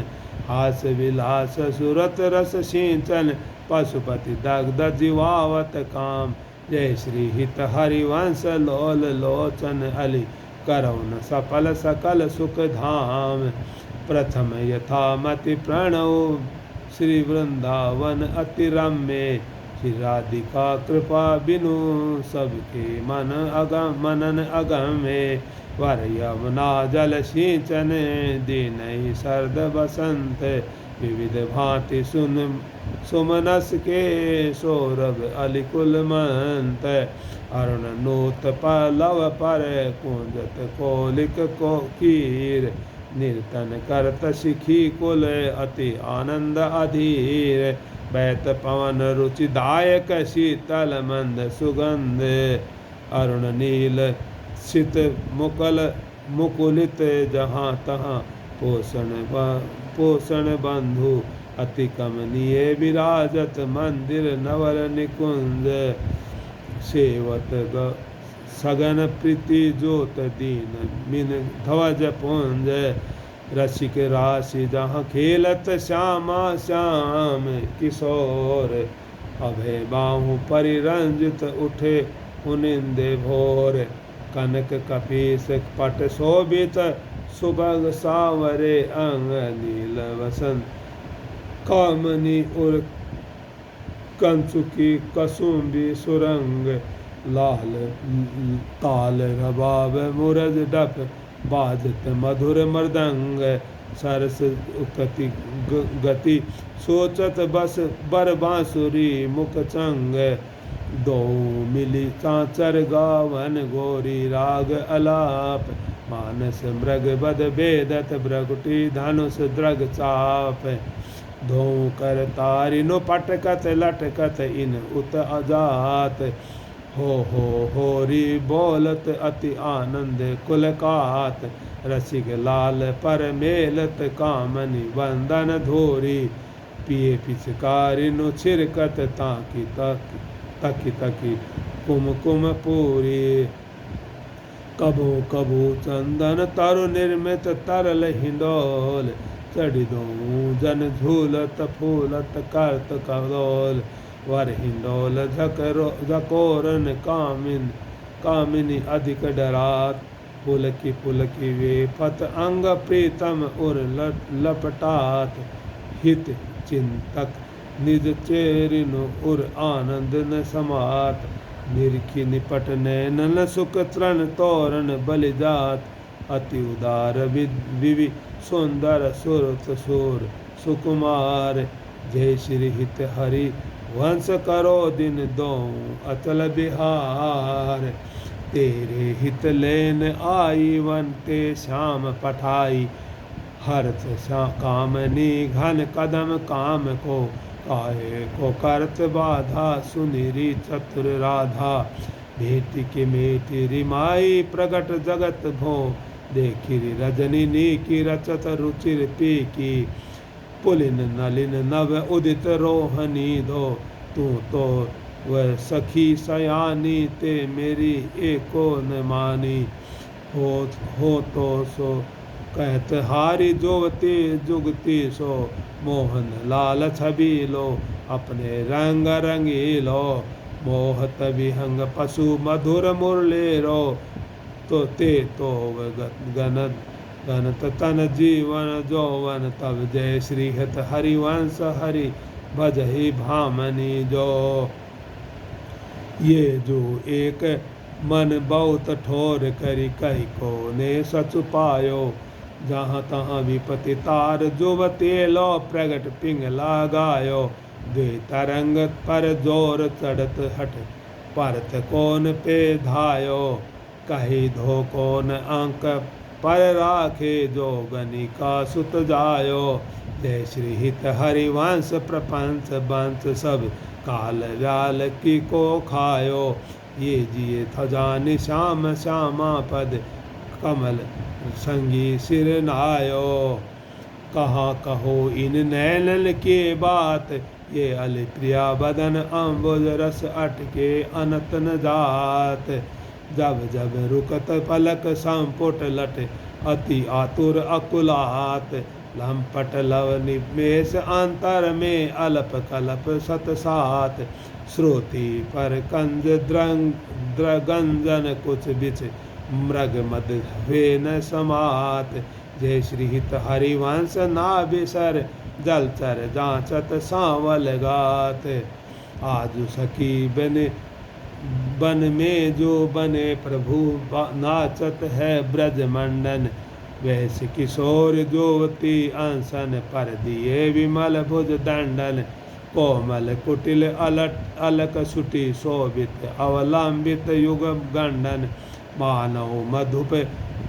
हास विलास सुरत रस सिंचन। पशुपति दग्ध जीवावत काम। जय श्री हित हरिवंश लोल लोचन अली करौ न सफल सकल सुख धाम। प्रथम यथामति प्रणव श्री वृंदावन अति रम्य। श्री राधिका कृपा बिनु सबके मनन अगम में। वर यमुना जल सिंचन दीनहि शरद बसंत। विविध भांति सुन सुमनस के सौरभ अलिकुल मंत। अरुण नोत पलव पर कुंजत कोलिक को कीर। निर्तन करत सिखी कुल अति आनंद अधीर। बैत पवन रुचिदायक शीतल मंद सुगंध। अरुण नील सित मुकुलित जहाँ तहाँ पोषण बंधु। अति कमनीय विराजत मंदिर नवर निकुंज। सेवत सगन प्रीति जोत दीन मिन ध्वज पुंज। रसिक राशि जहाँ खेलत श्यामा श्याम किशोर। अभय बाहु परिरंजित उठे उनिंदे भोर। कनक कपीस पट शोभित सुभग सावरे अंग। नील वसंत कामनी उर कंचुकी कसुम्बी सुरंग। लाल ताल रबाब मुरज डप बाजत मधुर मृदंग। सरस उकति गति सोचत बस बर बांसुरी मुख चंग। दो मिली चाचर गावन गोरी राग अलाप। मानस मृग बद बेदत भ्रगुटी धनुष द्रग चाप। धो कर तारिनो पटकत लटकत इन उत अजात। होरी बोलत अति आनंद कुलकात। रसिक लाल पर मेलत कामनी बंदन धोरी। पिए पिचकारिनु छिरकत ताकि तकी कुमकुम पूरी। कबो कबो चंदन तरु निर्मित तरल हिंडोल। चढ़ी दो जन झूलत फूलत करत करोल। वर हिंडोल झकोरन कामिनी अधिक डरात। पुलकी वे फत अंग प्रीतम उर लपटात। हित चिंतक निज चेरिनु उर आनंद न समात। निरखी निपट नैनन सुख तृण तोरण बलिजात। अति उदार विवि सुंदर सुरत सुर सुकुमार। जय श्री हित हरि वंश करो दिन दो अचल बिहार। तेरे हित लेन आई वन ते श्याम पठाई। हर्ष कामनी घन कदम काम को। काहे को करत बाधा सुनिरी चतुर राधा। बेटी की मेटी रिमाई प्रगट जगत भो। देखी रजनी नीकी रचत रुचिर पी की। पुलिन नलिन नव उदित रोहनी दो। तू तो वह सखी सयानी ते मेरी एको न मानी। हो तो सो कहत हारी जोवती जुगती सो। मोहन लाल छबी लो अपने रंग रंगी लो। मोहत विहंग पशु मधुर मुरली रो। तो ते तो गनत तन जीवन जौवन। तब जय श्री हित हरिवंश हरि भजहि भामनी जो। ये जो एक मन बहुत ठोर करी कही को ने सच पायो। जहाँ तहाँ विपति तार जुवते लो प्रगट पिंग लगायो। द्वे तरंग पर जोर चढ़त हट परत कौन पे धायो। कही धो कौन अंक पर राखे जोगनी का सुत जायो। जय श्री हित हरिवंश प्रपंच बंश सब काल व्याल की को खायो। ये जिए थजानि श्याम श्यामा पद कमल संगी सिर नायो। कहाँ कहो इन नैनन के बात। ये अल प्रिया बदन अम्बुज रस अटके अनत न जात। जब जब रुकत पलक संपुट लट अति आतुर अकुलात। लंपट लव निमेष अंतर में अलप कलप सत सात। श्रुति पर कंज द्रगंजन कुछ बिच मृग मद हुए न समात। जय श्री हित हरिवंश ना बिसर, जलचर जांचत सांवल गात। आजु सखी बन में जो बने प्रभु, नाचत है ब्रज मंडन। वैश्य किशोर जोवती अंसन, पर दिए विमल भुज दंडन। कोमल कुटिल अलक सुटी, शोभित अवलंबित युग गंडन। मानव मधुप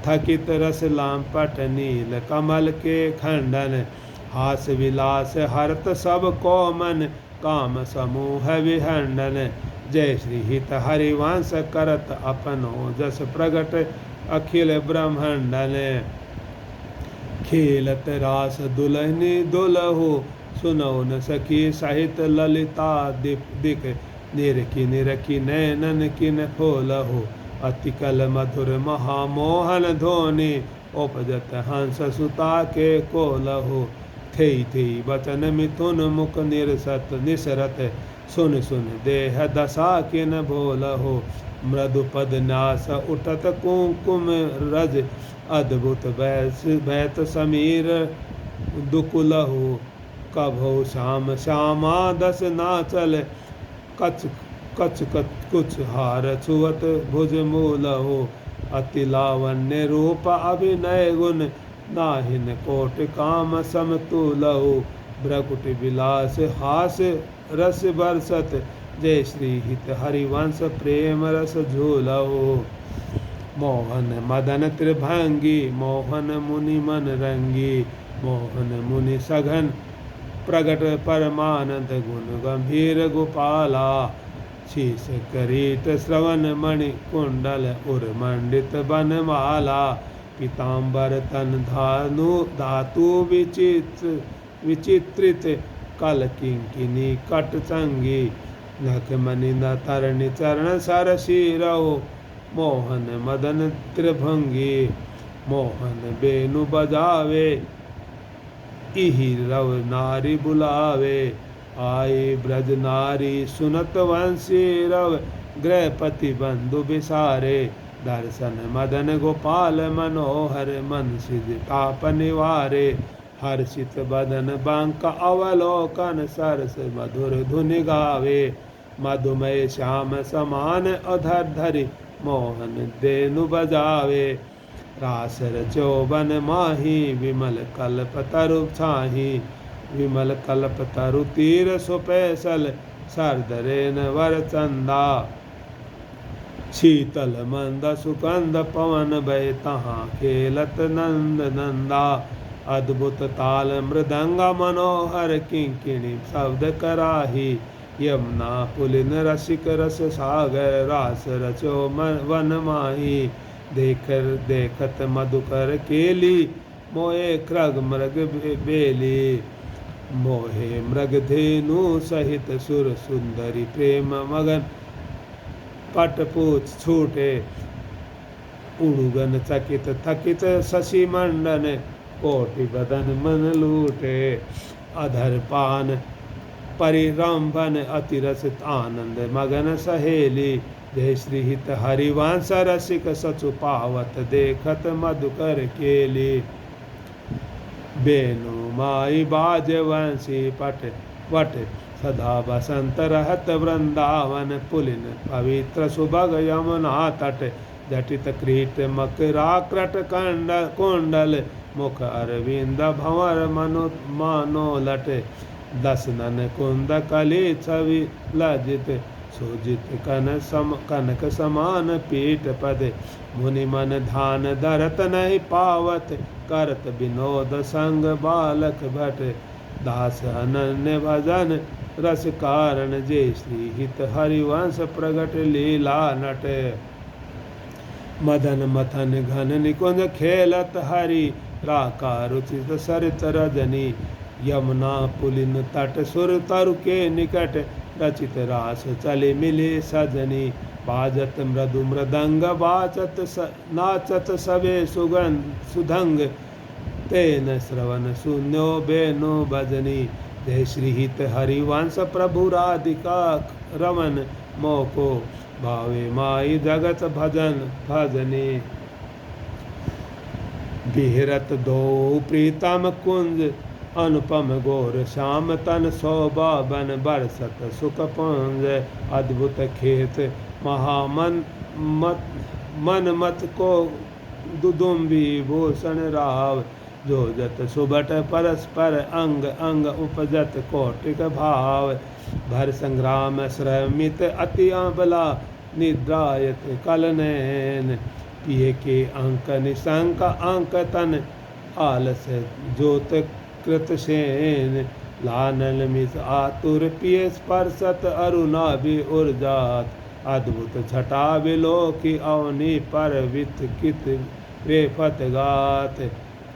थकित रसलाम, पट नील कमल के खंडन। हास विलास हरत सब को मन, काम समूह विहंडन। जय श्री हित हरिवंश करत अपनो, जस प्रगट अखिल ब्रह्मंडन। खेलत रास दुलहनी दुलहु, सुनो न सखी सहित ललिता दिक। निरखी निरखी नैनन किन खोलहु, अति कल मधुर महामोहन ध्वनि। उपजत हंस सुता के कोलहु, थेई थेई बचन मिथुन मुख निरसत निसरत। सुन सुन देह दशा किन बोलहु, मृदु पद न्यास उठत कुंकुम रज। अद्भुत बैत समीर दुकुलहु, कभो श्याम श्यामा दस नाचल। कच कच कुछ हार छुअत भुज मूलहु, अति लावण्य रूप अभिनय गुण। नाहिन कोट काम समतुलहु, भ्रकुट विलास हास रस बरसत। जय श्री हित हरिवंश प्रेम रस झूलहु। मोहन मदन त्रिभंगी, मोहन मुनि मन रंगी। मोहन मुनि सघन प्रगट परमानंद, गुण गंभीर गोपाला। शीस करीट श्रवण मणि कुंडल, उर्मंडित बनमाला। पीताम्बर तन धातु विचित्रित, कल किंकिनी कट संगी। नखमणि न तरणी चरण सर शिरहु, मोहन मदन त्रिभंगी। मोहन बेनु बजावे, इहि रव नारी बुलावे। आए ब्रज नारी सुनत वंशी रव, गृहपति बंधु बिसारे। दर्शन मदन गोपाल मनोहर, मन सिद्ध ताप निवारे। हर्षित बदन बंक अवलोकन, सरस मधुर धुनि गावे। मधुमय श्याम समान अधर धरि, मोहन धेनु बजावे। रास रचो बन माही, विमल कल्प तरु छाही। विमल कल्प तरु तीर सुपेसल, सरदरेन वर चंदा। शीतल मंद सुकंद पवन बह, तहाँ खेलत नंद नंदा। अद्भुत ताल मृदंग मनोहर, किंकिणी शब्द कराही। यमुना पुलिन रसिक रस सागर, रास रचो वन माही। देखत मधुकर केली, मोहे क्रग मृग बेली। मोहे मृग धेनु सहित, सुर सुंदरी प्रेम मगन। पट पूछ छूटे, उड़ुगन चकित थकित शशि मंडन। कोटि बदन मन लूटे, अधर पान परिरंभन। अतिरस आनंद मगन सहेली। जय श्री हित हरिवंश रसिक, सचु पावत देखत मधुकर केली। बेनु माई बाज वंशी पट वट, सदा बसंत रहत वृंदावन। पुलिन पवित्र सुभग यमुना तट, जटित क्रीट मकराक्रट कुंडल। मुख अरविंद भंवर मानो लट, दस नन कुंद कली छवि लजित। सुजित कनक समान पीठ पद, मुनि मन ध्यान धरत नहीं पावत। करत विनोद संग बालक भट, दास अनन्य भजन रस कारण। जय श्री हित हरिवंश प्रगट लीला नट। मदन मथन घन निकुंज खेलत हरि, राका रुचित सरित रजनी। यमुना पुलिन तट सुर तरु के निकट, रचित रास चले मिले सजनी। बाजत मृदु मृदंग बाचत नाचत सबे सुधंग। तेन श्रवण सुन्यो बेनो भजनी। जय श्री हित हरिवंश प्रभु राधिका रमन, मोको भावे माई जगत भजन भजनी। बिहरत दो प्रीतम कुंज अनुपम गोर श्याम तन शोभा बन बरसत सुख पुंज। अद्भुत खेत महामन मत मन मत को दुदुम्बी भूषण राव। जो जत सुबट परस्पर अंग अंग उपजत कौटिक भाव। भर संग्राम श्रमित अति आंबला निद्रायत कल नैन। पिए के अंक निशंक अंक तन आलस जोत कृत सेन। लानल मिस आतुर पिए स्पर्शत अरुणाभि उर्जात। अद्भुत छटा विलोकी अवनि पर वित कित वेफत गात।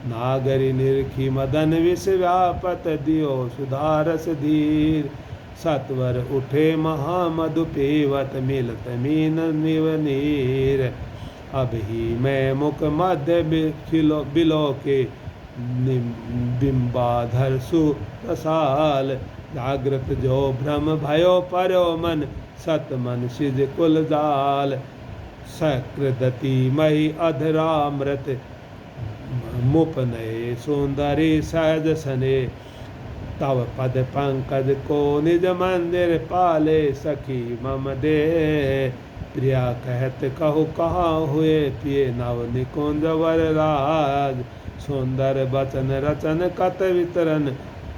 नागरी निरखी मदन विष व्यापत दियो सुधारस धीर। सत्वर उठे महामधु पीवत मिलत मीन निवनीर। अब ही मैं मुख मध्य बिलो के बिंबाधर सुरसाल। जागृत जो भ्रम भयो पर्यो मन सत मन सिज कुल जाल। सकृदति मई अधरामृत मुपनये सुंदरी सहज सने। तव पद पंकज को निज मंदिर पाले सखी मम दे। प्रिया कहत कहु कहाँ हुए पिए नव निकुंज वरराज। सुंदर बचन रचन कत वितरन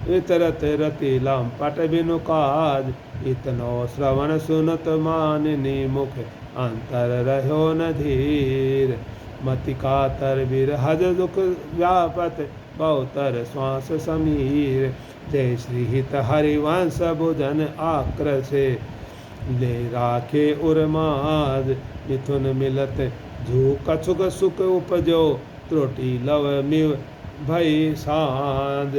वितरत रति लंपट बिनु काज। इतनो श्रवण सुनत मानिनी मुख अंतर रहो न धीर। मति कातर विरहज दुख व्यापत बहुतर श्वास समीर। जय श्री हित हरिवंश भुजन आक्रशे ले राखे उर्माद। मिथुन मिलत झू कछुक सुख उपजो त्रुटि लव मिव भई साँझ।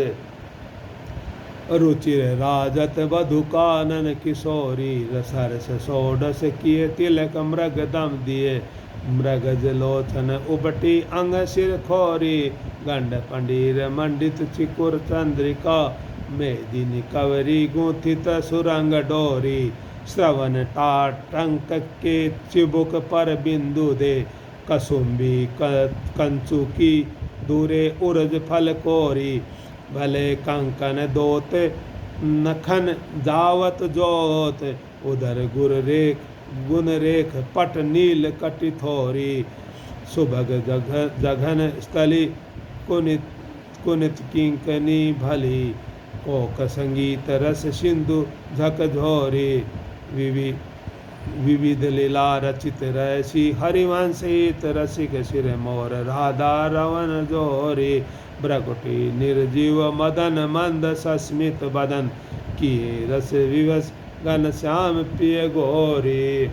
रुचिर राजत वधु कानन किशोरी। सरस षोडश किए तिलक मृग दम दिए। मृगज लोचन उबटी अंग सिर खोरी। गंड पंडीर मंडित चिकुर चंद्रिका। मेदिनी कवरी गुंथित सुरंग डोरी। श्रवण टाटंक के चिबुक पर बिंदु दे। कसुम्बी कंचु की दूरे उर्ज फल कोरी। भले कंकन दोत नखन जावत जोत। उधर गुण रेख पट नील कटिथोरी। सुभग जघन स्थली कुनित कुनित किंकनी भली। कोक संगीत रस सिंधु झकझोरी। विविध लीला रचित रसी हरिवंशित रसिक सिर मोर राधा रवन जोरी। भ्रकुटी निर्जीव मदन मंद सस्मित बदन। किए रस विवश घन श्याम प्रिय गोरी।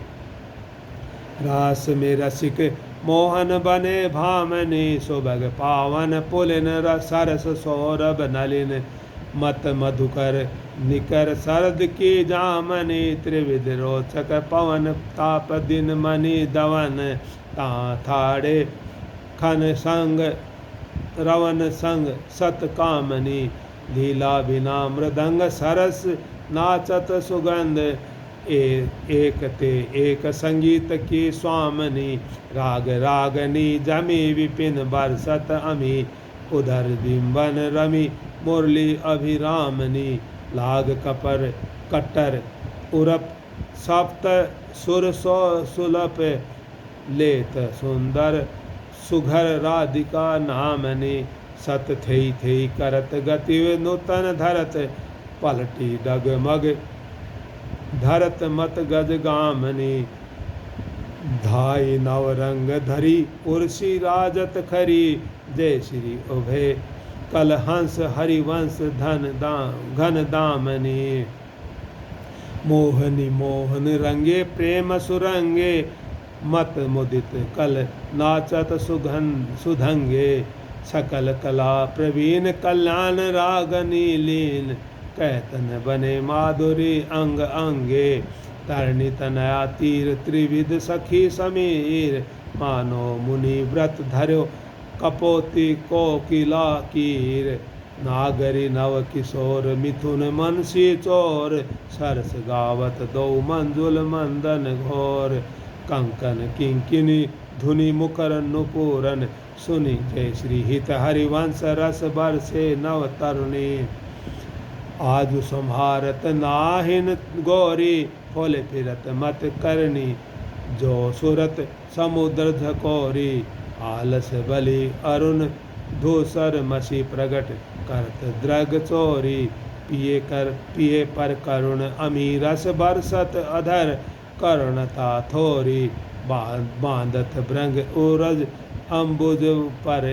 रास में रसिक मोहन बने भामनी। सुभग पावन पुलिन सरस सौरभ नलिन। मत मधुकर निकर शरद की जामनी। त्रिविध रोचक पवन ताप दिन मणि दवन। थाड़े खन संग रवन संग सत कामनी। लीला बिना मृदंग सरस नाचत सुगंध। एक ते एक संगीत की स्वामनी। राग रागनी जमी विपिन बरसत अमी। उधर बिंबन रमी मुरली अभिरामनी। लाग कपर कट्टर उरप सप्त सुर सो सुलप। लेत सुंदर सुघर राधिका नामनी। सत थई करत गति नूतन धरत। पलटी डगमग धरत मत गज गामनी। धाई नव रंग धरी उर्सी राजत खरी। जय श्री उभय कल हंस हरिवंश घन दामनी। मोहनी मोहन रंगे प्रेम सुरंगे। मत मुदित कल नाचत सुधंगे। सकल कला प्रवीण कल्याण रागनी लीन। कहतन बने माधुरी अंग अंगे। तरणी तनया तीर त्रिविध सखी समीर। मानो मुनि व्रत धर्यो कपोती कोकिला कीर। नागरी नव किशोर मिथुन मनसी चोर, सरस गावत दो मंजुल मंदन घोर। कंकन किंकिनी धुनि मुखर नुपुरन, सुनि जय श्री हित हरिवंश रस बरसे नव तरुणी। आजु संहारत नाहिन गौरी, फोले फिरत मत करनी, जो सुरत समुद्र झकोरी। आलस बलि अरुण धूसर मसी प्रगट, करत द्रग चोरी। पिए पर करुण अमी रस बरसत अधर, करुणता थोरी। बांधत भृंग उरज अम्बुज पर,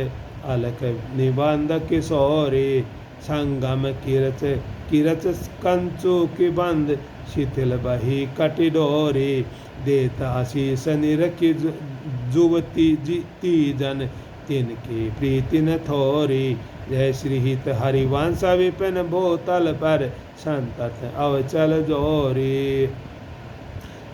अलक निबंध किशोरी। संगम किरच कंचु की बंद, शिथिल बही कटि डोरी। देत आशीष निरखि जुवती तीजन, तिनकी प्रीति न थोरी। जय श्री हित हरिवंश विपिन भूतल पर, संतत अवचल जोरी।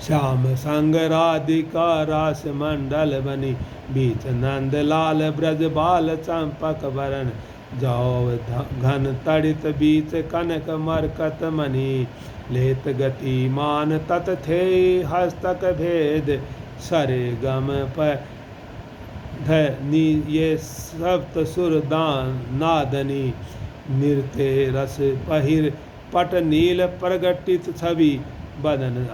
श्याम संग राधिका रास मंडल बनी, बीच नंद लाल ब्रज बाल चंपक बरन। जाओ घन तड़ित बीच कनक मरकत मणि, लेत गति मान तत थे हस्तक भेद। सरे गम पर धनी ये सप्त सुर दान नादनी, नृत्य रस पहिर पट नील प्रगटित छवि। बदन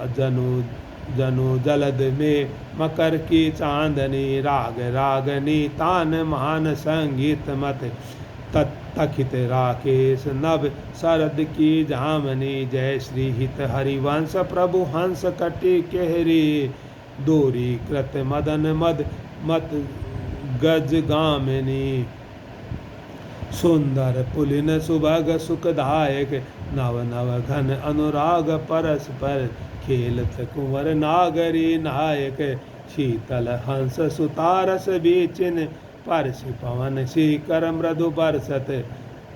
जनु जलद में मकर की चांदनी, राग रागनी तान मान संगीत मत। तखित राकेश नभ शरद की जामनी, जय श्री हित हरिवंश प्रभु हंस कटि केहरी। दूरी कृत मदन मत गज गामिनी, सुंदर पुलिन सुभग सुखदायक। नव नव घन अनुराग परस्पर, खेलत कुंवर नागरी नायक। शीतल हंस सुतारस बीचिन, परसि पवन शिखर मृदु बरसत।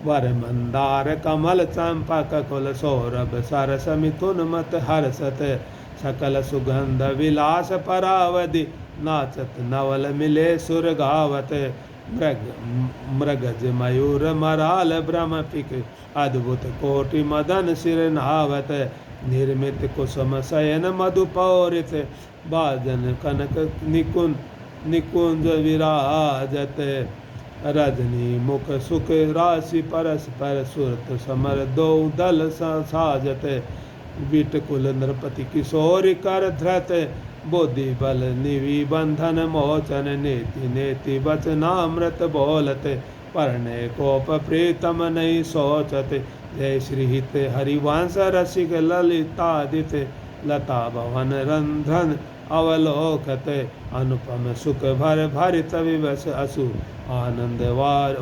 वर मंदार कमल चंपक कुल, सौरभ सरस मिथुन मत हर्षत। सकल सुगंध विलास परावधि, नाचत नवल मिले सुर गावत। मृगज मयूर मराल ब्रह्मपिक, अद्भुत कोटि मदन सिर नावत। निर्मित कुसुम शयन मधुपौरित, बाजन कनक निकुंज विराजत। रजनी मुख सुख राशि परस्पर, सुरत समर दो दल साजत। विटकुल नृपति किशोरी कर धृत, बुद्धि बल निवि बंधन मोचन। नेति नेति वचनामृत बोलत, परणे कोप प्रीतम नहीं सोचत। जय श्री हित हरिवंश रसिक ललितादित, लता भवन रंध्रन अवलोकत। अनुपम सुख भर भरित विवश असु, आनंद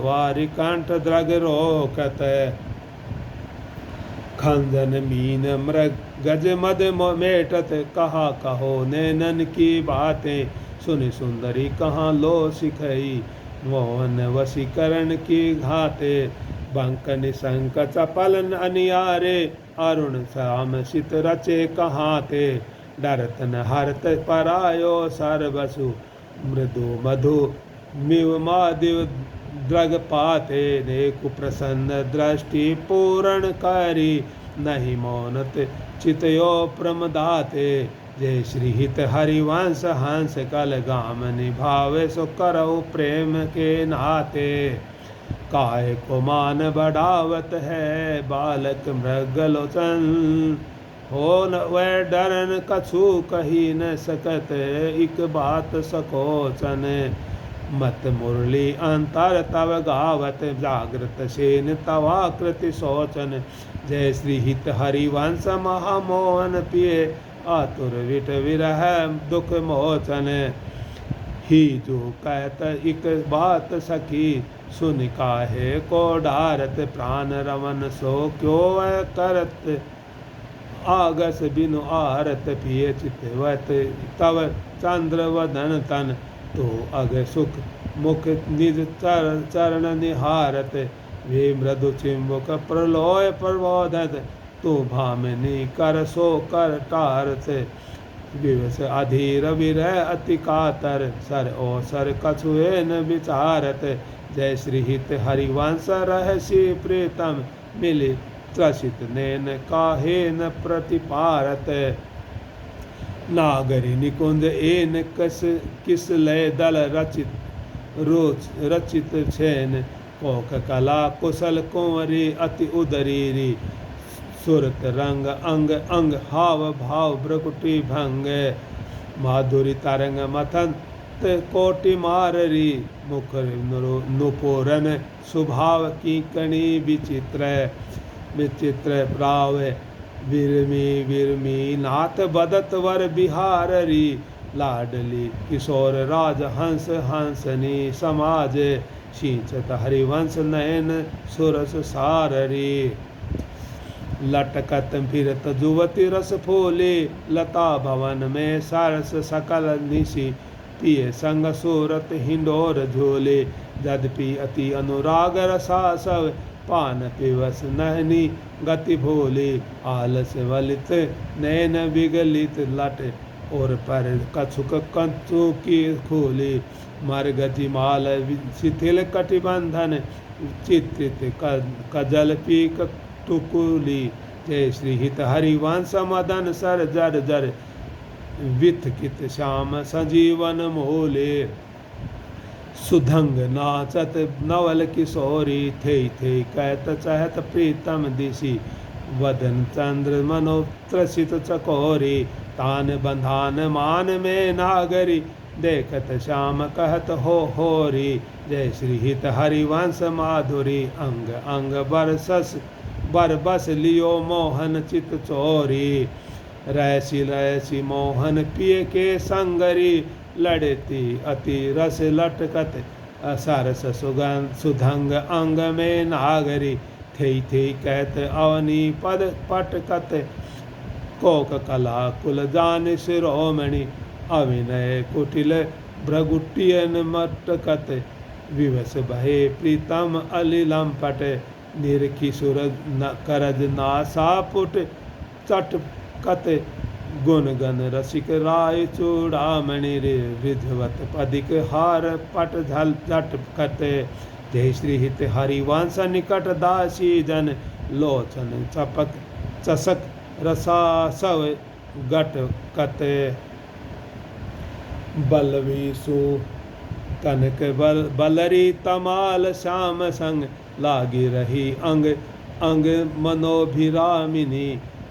वारि कंठ द्रग रोकत। खंजन मीन मृग गज मद मेटत, कहा कहो नैनन की बातें। सुनि सुंदरी कहाँ लो सिखई, मोहन वशीकरण की घाते। बंक निशंक चपल अनियारे, अरुण श्याम सित रचे कहाँ ते। डरत न हरत परायो सर्वसु, मृदु मधु मिव मादिव द्रग पाते। नेकु प्रसन्न दृष्टि पूर्ण करी, नहीं मौनत चितयो प्रमदाते। जय श्री हित हरिवंश हंस कल गाम निभावे, सो करौ प्रेम के नाते। काय को मान बढ़ावत है बालक मृगलोचन, हो न वह डरन कछु कही न सकत। एक बात सकोचन, मत मुरली अंतर तव गावत। जागृत सेन तवाकृति सोचन, जय श्री हित हरिवंश महामोहन पिए। आतुर विट विरह दुख मोचन, ही जो कहत एक बात सखी। सुन काहे को डारत प्राण रमन, सो क्यों करत आगस बिनु आरत। पिए चितवत तव चंद्र वदन तन, तो अग सुख मुख निज चरण निहारत। वे मृदु चिंबुक प्रलोय प्रबोधत, तू भामिनी कर सो कर टारत। विवश अधीर विरह अति कातर, सर ओ सर कछुए न विचारत। जय श्री हित हरिवंश रहस्य प्रीतम मिले त्रसित नैन काहे न प्रतिपारत नागरी निकुंज एन किस लय दल रचित रोच रचित छेन कोक कला कुशल कुंवरी अति उदरीरी सुरत रंग अंग अंग हाव भाव भ्रकुटी भंग माधुरी तरंग मथन कोटि माररी मुखर नुपुरन स्वभाव की कणी विचित्र विचित्र प्राव विरमी विरमी नाथ बदत वर बिहाररी लाडली किशोर राज हंस हंसनी समाज सिंचत हरिवंश नयन सुरस साररी लटकत फिरत जुवती रस फूले लता भवन में सरस सकल निशि पिय संग सूरत हिंडोर झोले यद्यपि अति अनुराग रसा सब पान पिवस नहनी गति भोले आलस वलित नैन विगलित लट और पर कछुक कंचु की खोले मरगति माल शिथिल कटिबंधन चित्रित कजल पीक टुकुली जय श्री हित हरिवंश मदन सर जर जर विथ कित श्याम संजीवन मोले सुधंग नाचत नवल किशोरी थे कहत चहत प्रीतम दिशि वदन चंद्र मनोत्रसित चकोरी तान बंधान मान में नागरी देखत श्याम कहत हो होरी जय श्री हित हरिवंश माधुरी अंग अंग बरसस बरबस लियो मोहन चित चोरी रैसी रैसी मोहन पिय के संगरी लड़ती अति रस लटकत सरस सुगंध सुधंग अंग में नागरी थे कहत अवनी पद पटकत कोक कला कुल जान शिरोमणि अविनय कुटिल भ्रगुटियन मटकत विवश भये प्रीतम अलिलम पट निरखी सूरज न करज नासा पुट चटकत गुण गन रसिक राय चूड़ामणि रे विधवत पदिक हार पट झल झटकत जय श्री हित हरिवंश निकट दासी जन लोचन चपक चसक रसा सव गट कत बलवीसु कनक बलरी तमाल श्याम संग लागी रही अंग अंग मनोभिरामिनी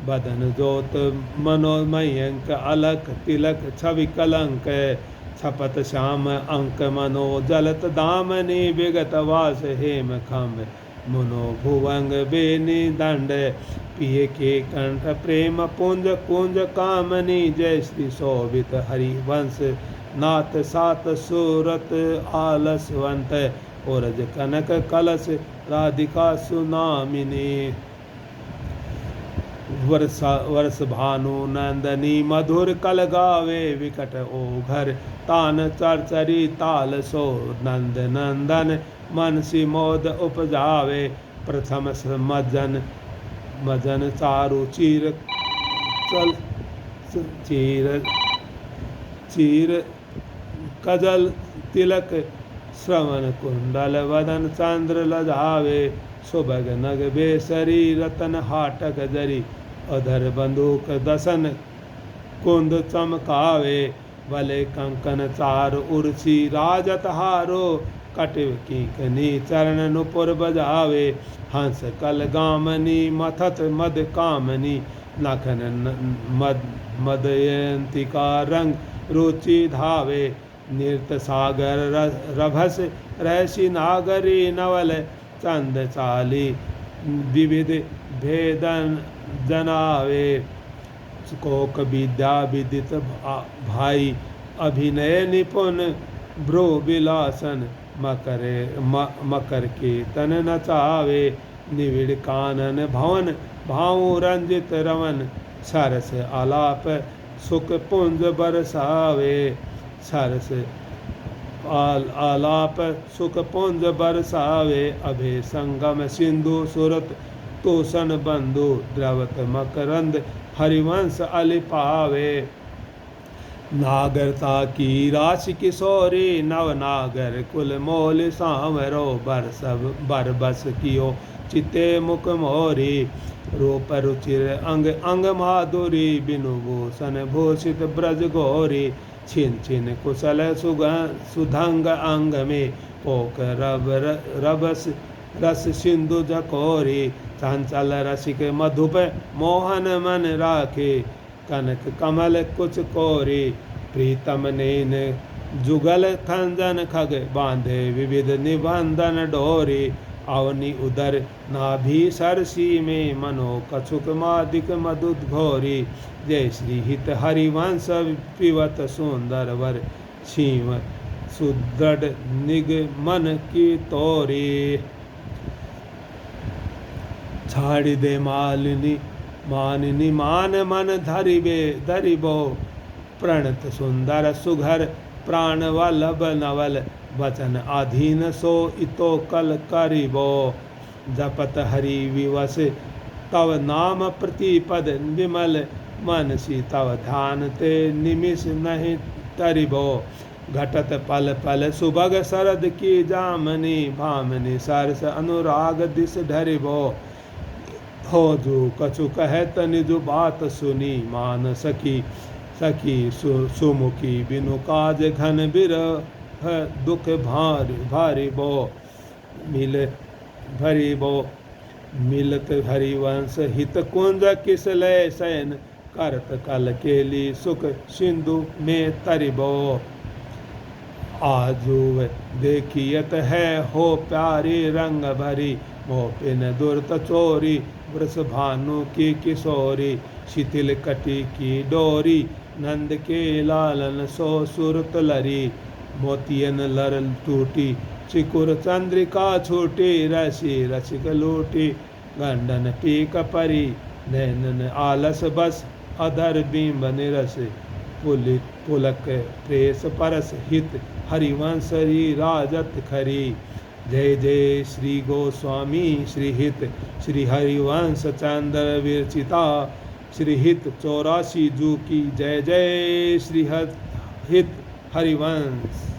बदन जोत मनोमयंक अलक तिलक छवि कलंक छपत श्याम अंक मनो जलत दामनी विगत वास हेम खम मुनो भुवंग बेनी दंड पिय के कंठ प्रेम पुंज कुंज कामनी जय श्री शोभित हरिवंश नाथ सात सूरत आलसवंत ओरज कनक कलश राधिका सुनामिनी वर्ष भानु नंदनी मधुर कल गावे विकट ओघर तान चरचरी ताल सो नंद नंदन मनसी मोद उपजावे प्रथम मजन मजन चारु चीर चल चीर चीर कजल तिलक श्रवण कुंडल वदन चंद्र लजावे सुभग नग बेसरी रतन हाटक जरी अधर बंदूक दसन कुंद चमकावे भले कंकन चार उर्सी राजत हारो कटिव कीकनी चरण नुपुर बजावे हंस कल गामनी मथत मद कामनी नखन मदयंतिका रंग रुचि धावे नृत सागर रभस रहसी नागरी नवल चंद चाली विविध भेदन जनावे कोक विद्या विदित भाई अभिनय निपुण भ्रो विलासन मकर के तन नचावे निविड़ कानन भवन भाऊ रंजित रवन सरस आलाप सुख पुंज बरसावे सरस आलाप सुख पुंज बरसावे अभे संगम सिंधु सुरत तोषण बंधु द्रवत मकरंद हरिवंश अलिपावे नागरता की राशि किशोरी नव नागर कुल मोल सांवरो बरबस कियो चिते मुख मोरी रूप रुचिर अंग अंग माधुरी बिनु भूषण भूषित ब्रज गोरी छिन छिन कुशल सुधंग अंग में पोक रबस रस सिंधु जकोरी चंचल रसिक मधुप मोहन मन राखे कनक कमल कुछ कोरी प्रीतम नैन जुगल खंजन खग बांधे विविध निबंधन डोरी अवनि उदर नाभि सरसी में मनो कछुक मादिक मधुत घोरी जय श्री हित हरिवंश पिवत सुंदर वर शिव सुदृढ़ निग मन की तोरी छाड़ी दे मालिनी मानिनी मान मन धरिबो प्रणत सुंदर सुघर प्राण वल्लभ नवल वचन अधीन सो इतो कल करिबो जपत हरि विवश तव नाम प्रतिपद विमल मनसी तव ध्यान ते निमिष नहीं तरिबो घटत पल पल सुभग शरद की जामनी भामनी सरस अनुराग दिस ढरिबो हो जो कछु कहत निज बात सुनी मान सकी सखी सुमुखी बिनु काज घन बिरह दुख भारी बो मिल भरी बो मिलत हरिवंश हित कुंज किस लय सैन करत कल केली सुख सिंधु में तरिबो आजू देखियत है हो प्यारी रंग भरी मोपिन दुर्त चोरी वृष भानु की किशोरी शिथिल कटी की डोरी नंद के लालन सो सुरत लरी मोतियन लर टूटी चिकुर चंद्रिका छूटी रसी रसिक लूटी गंडन पीक परी नैनन आलस बस अधर बिंब निरस पुलक प्रेस परस हित हरिवंशरी राजत खरी जय जय श्री गोस्वामी श्री हित श्री हरिवंश चंद्र विरचिता श्री हित 84 जू की जय जय श्री हित हरिवंश।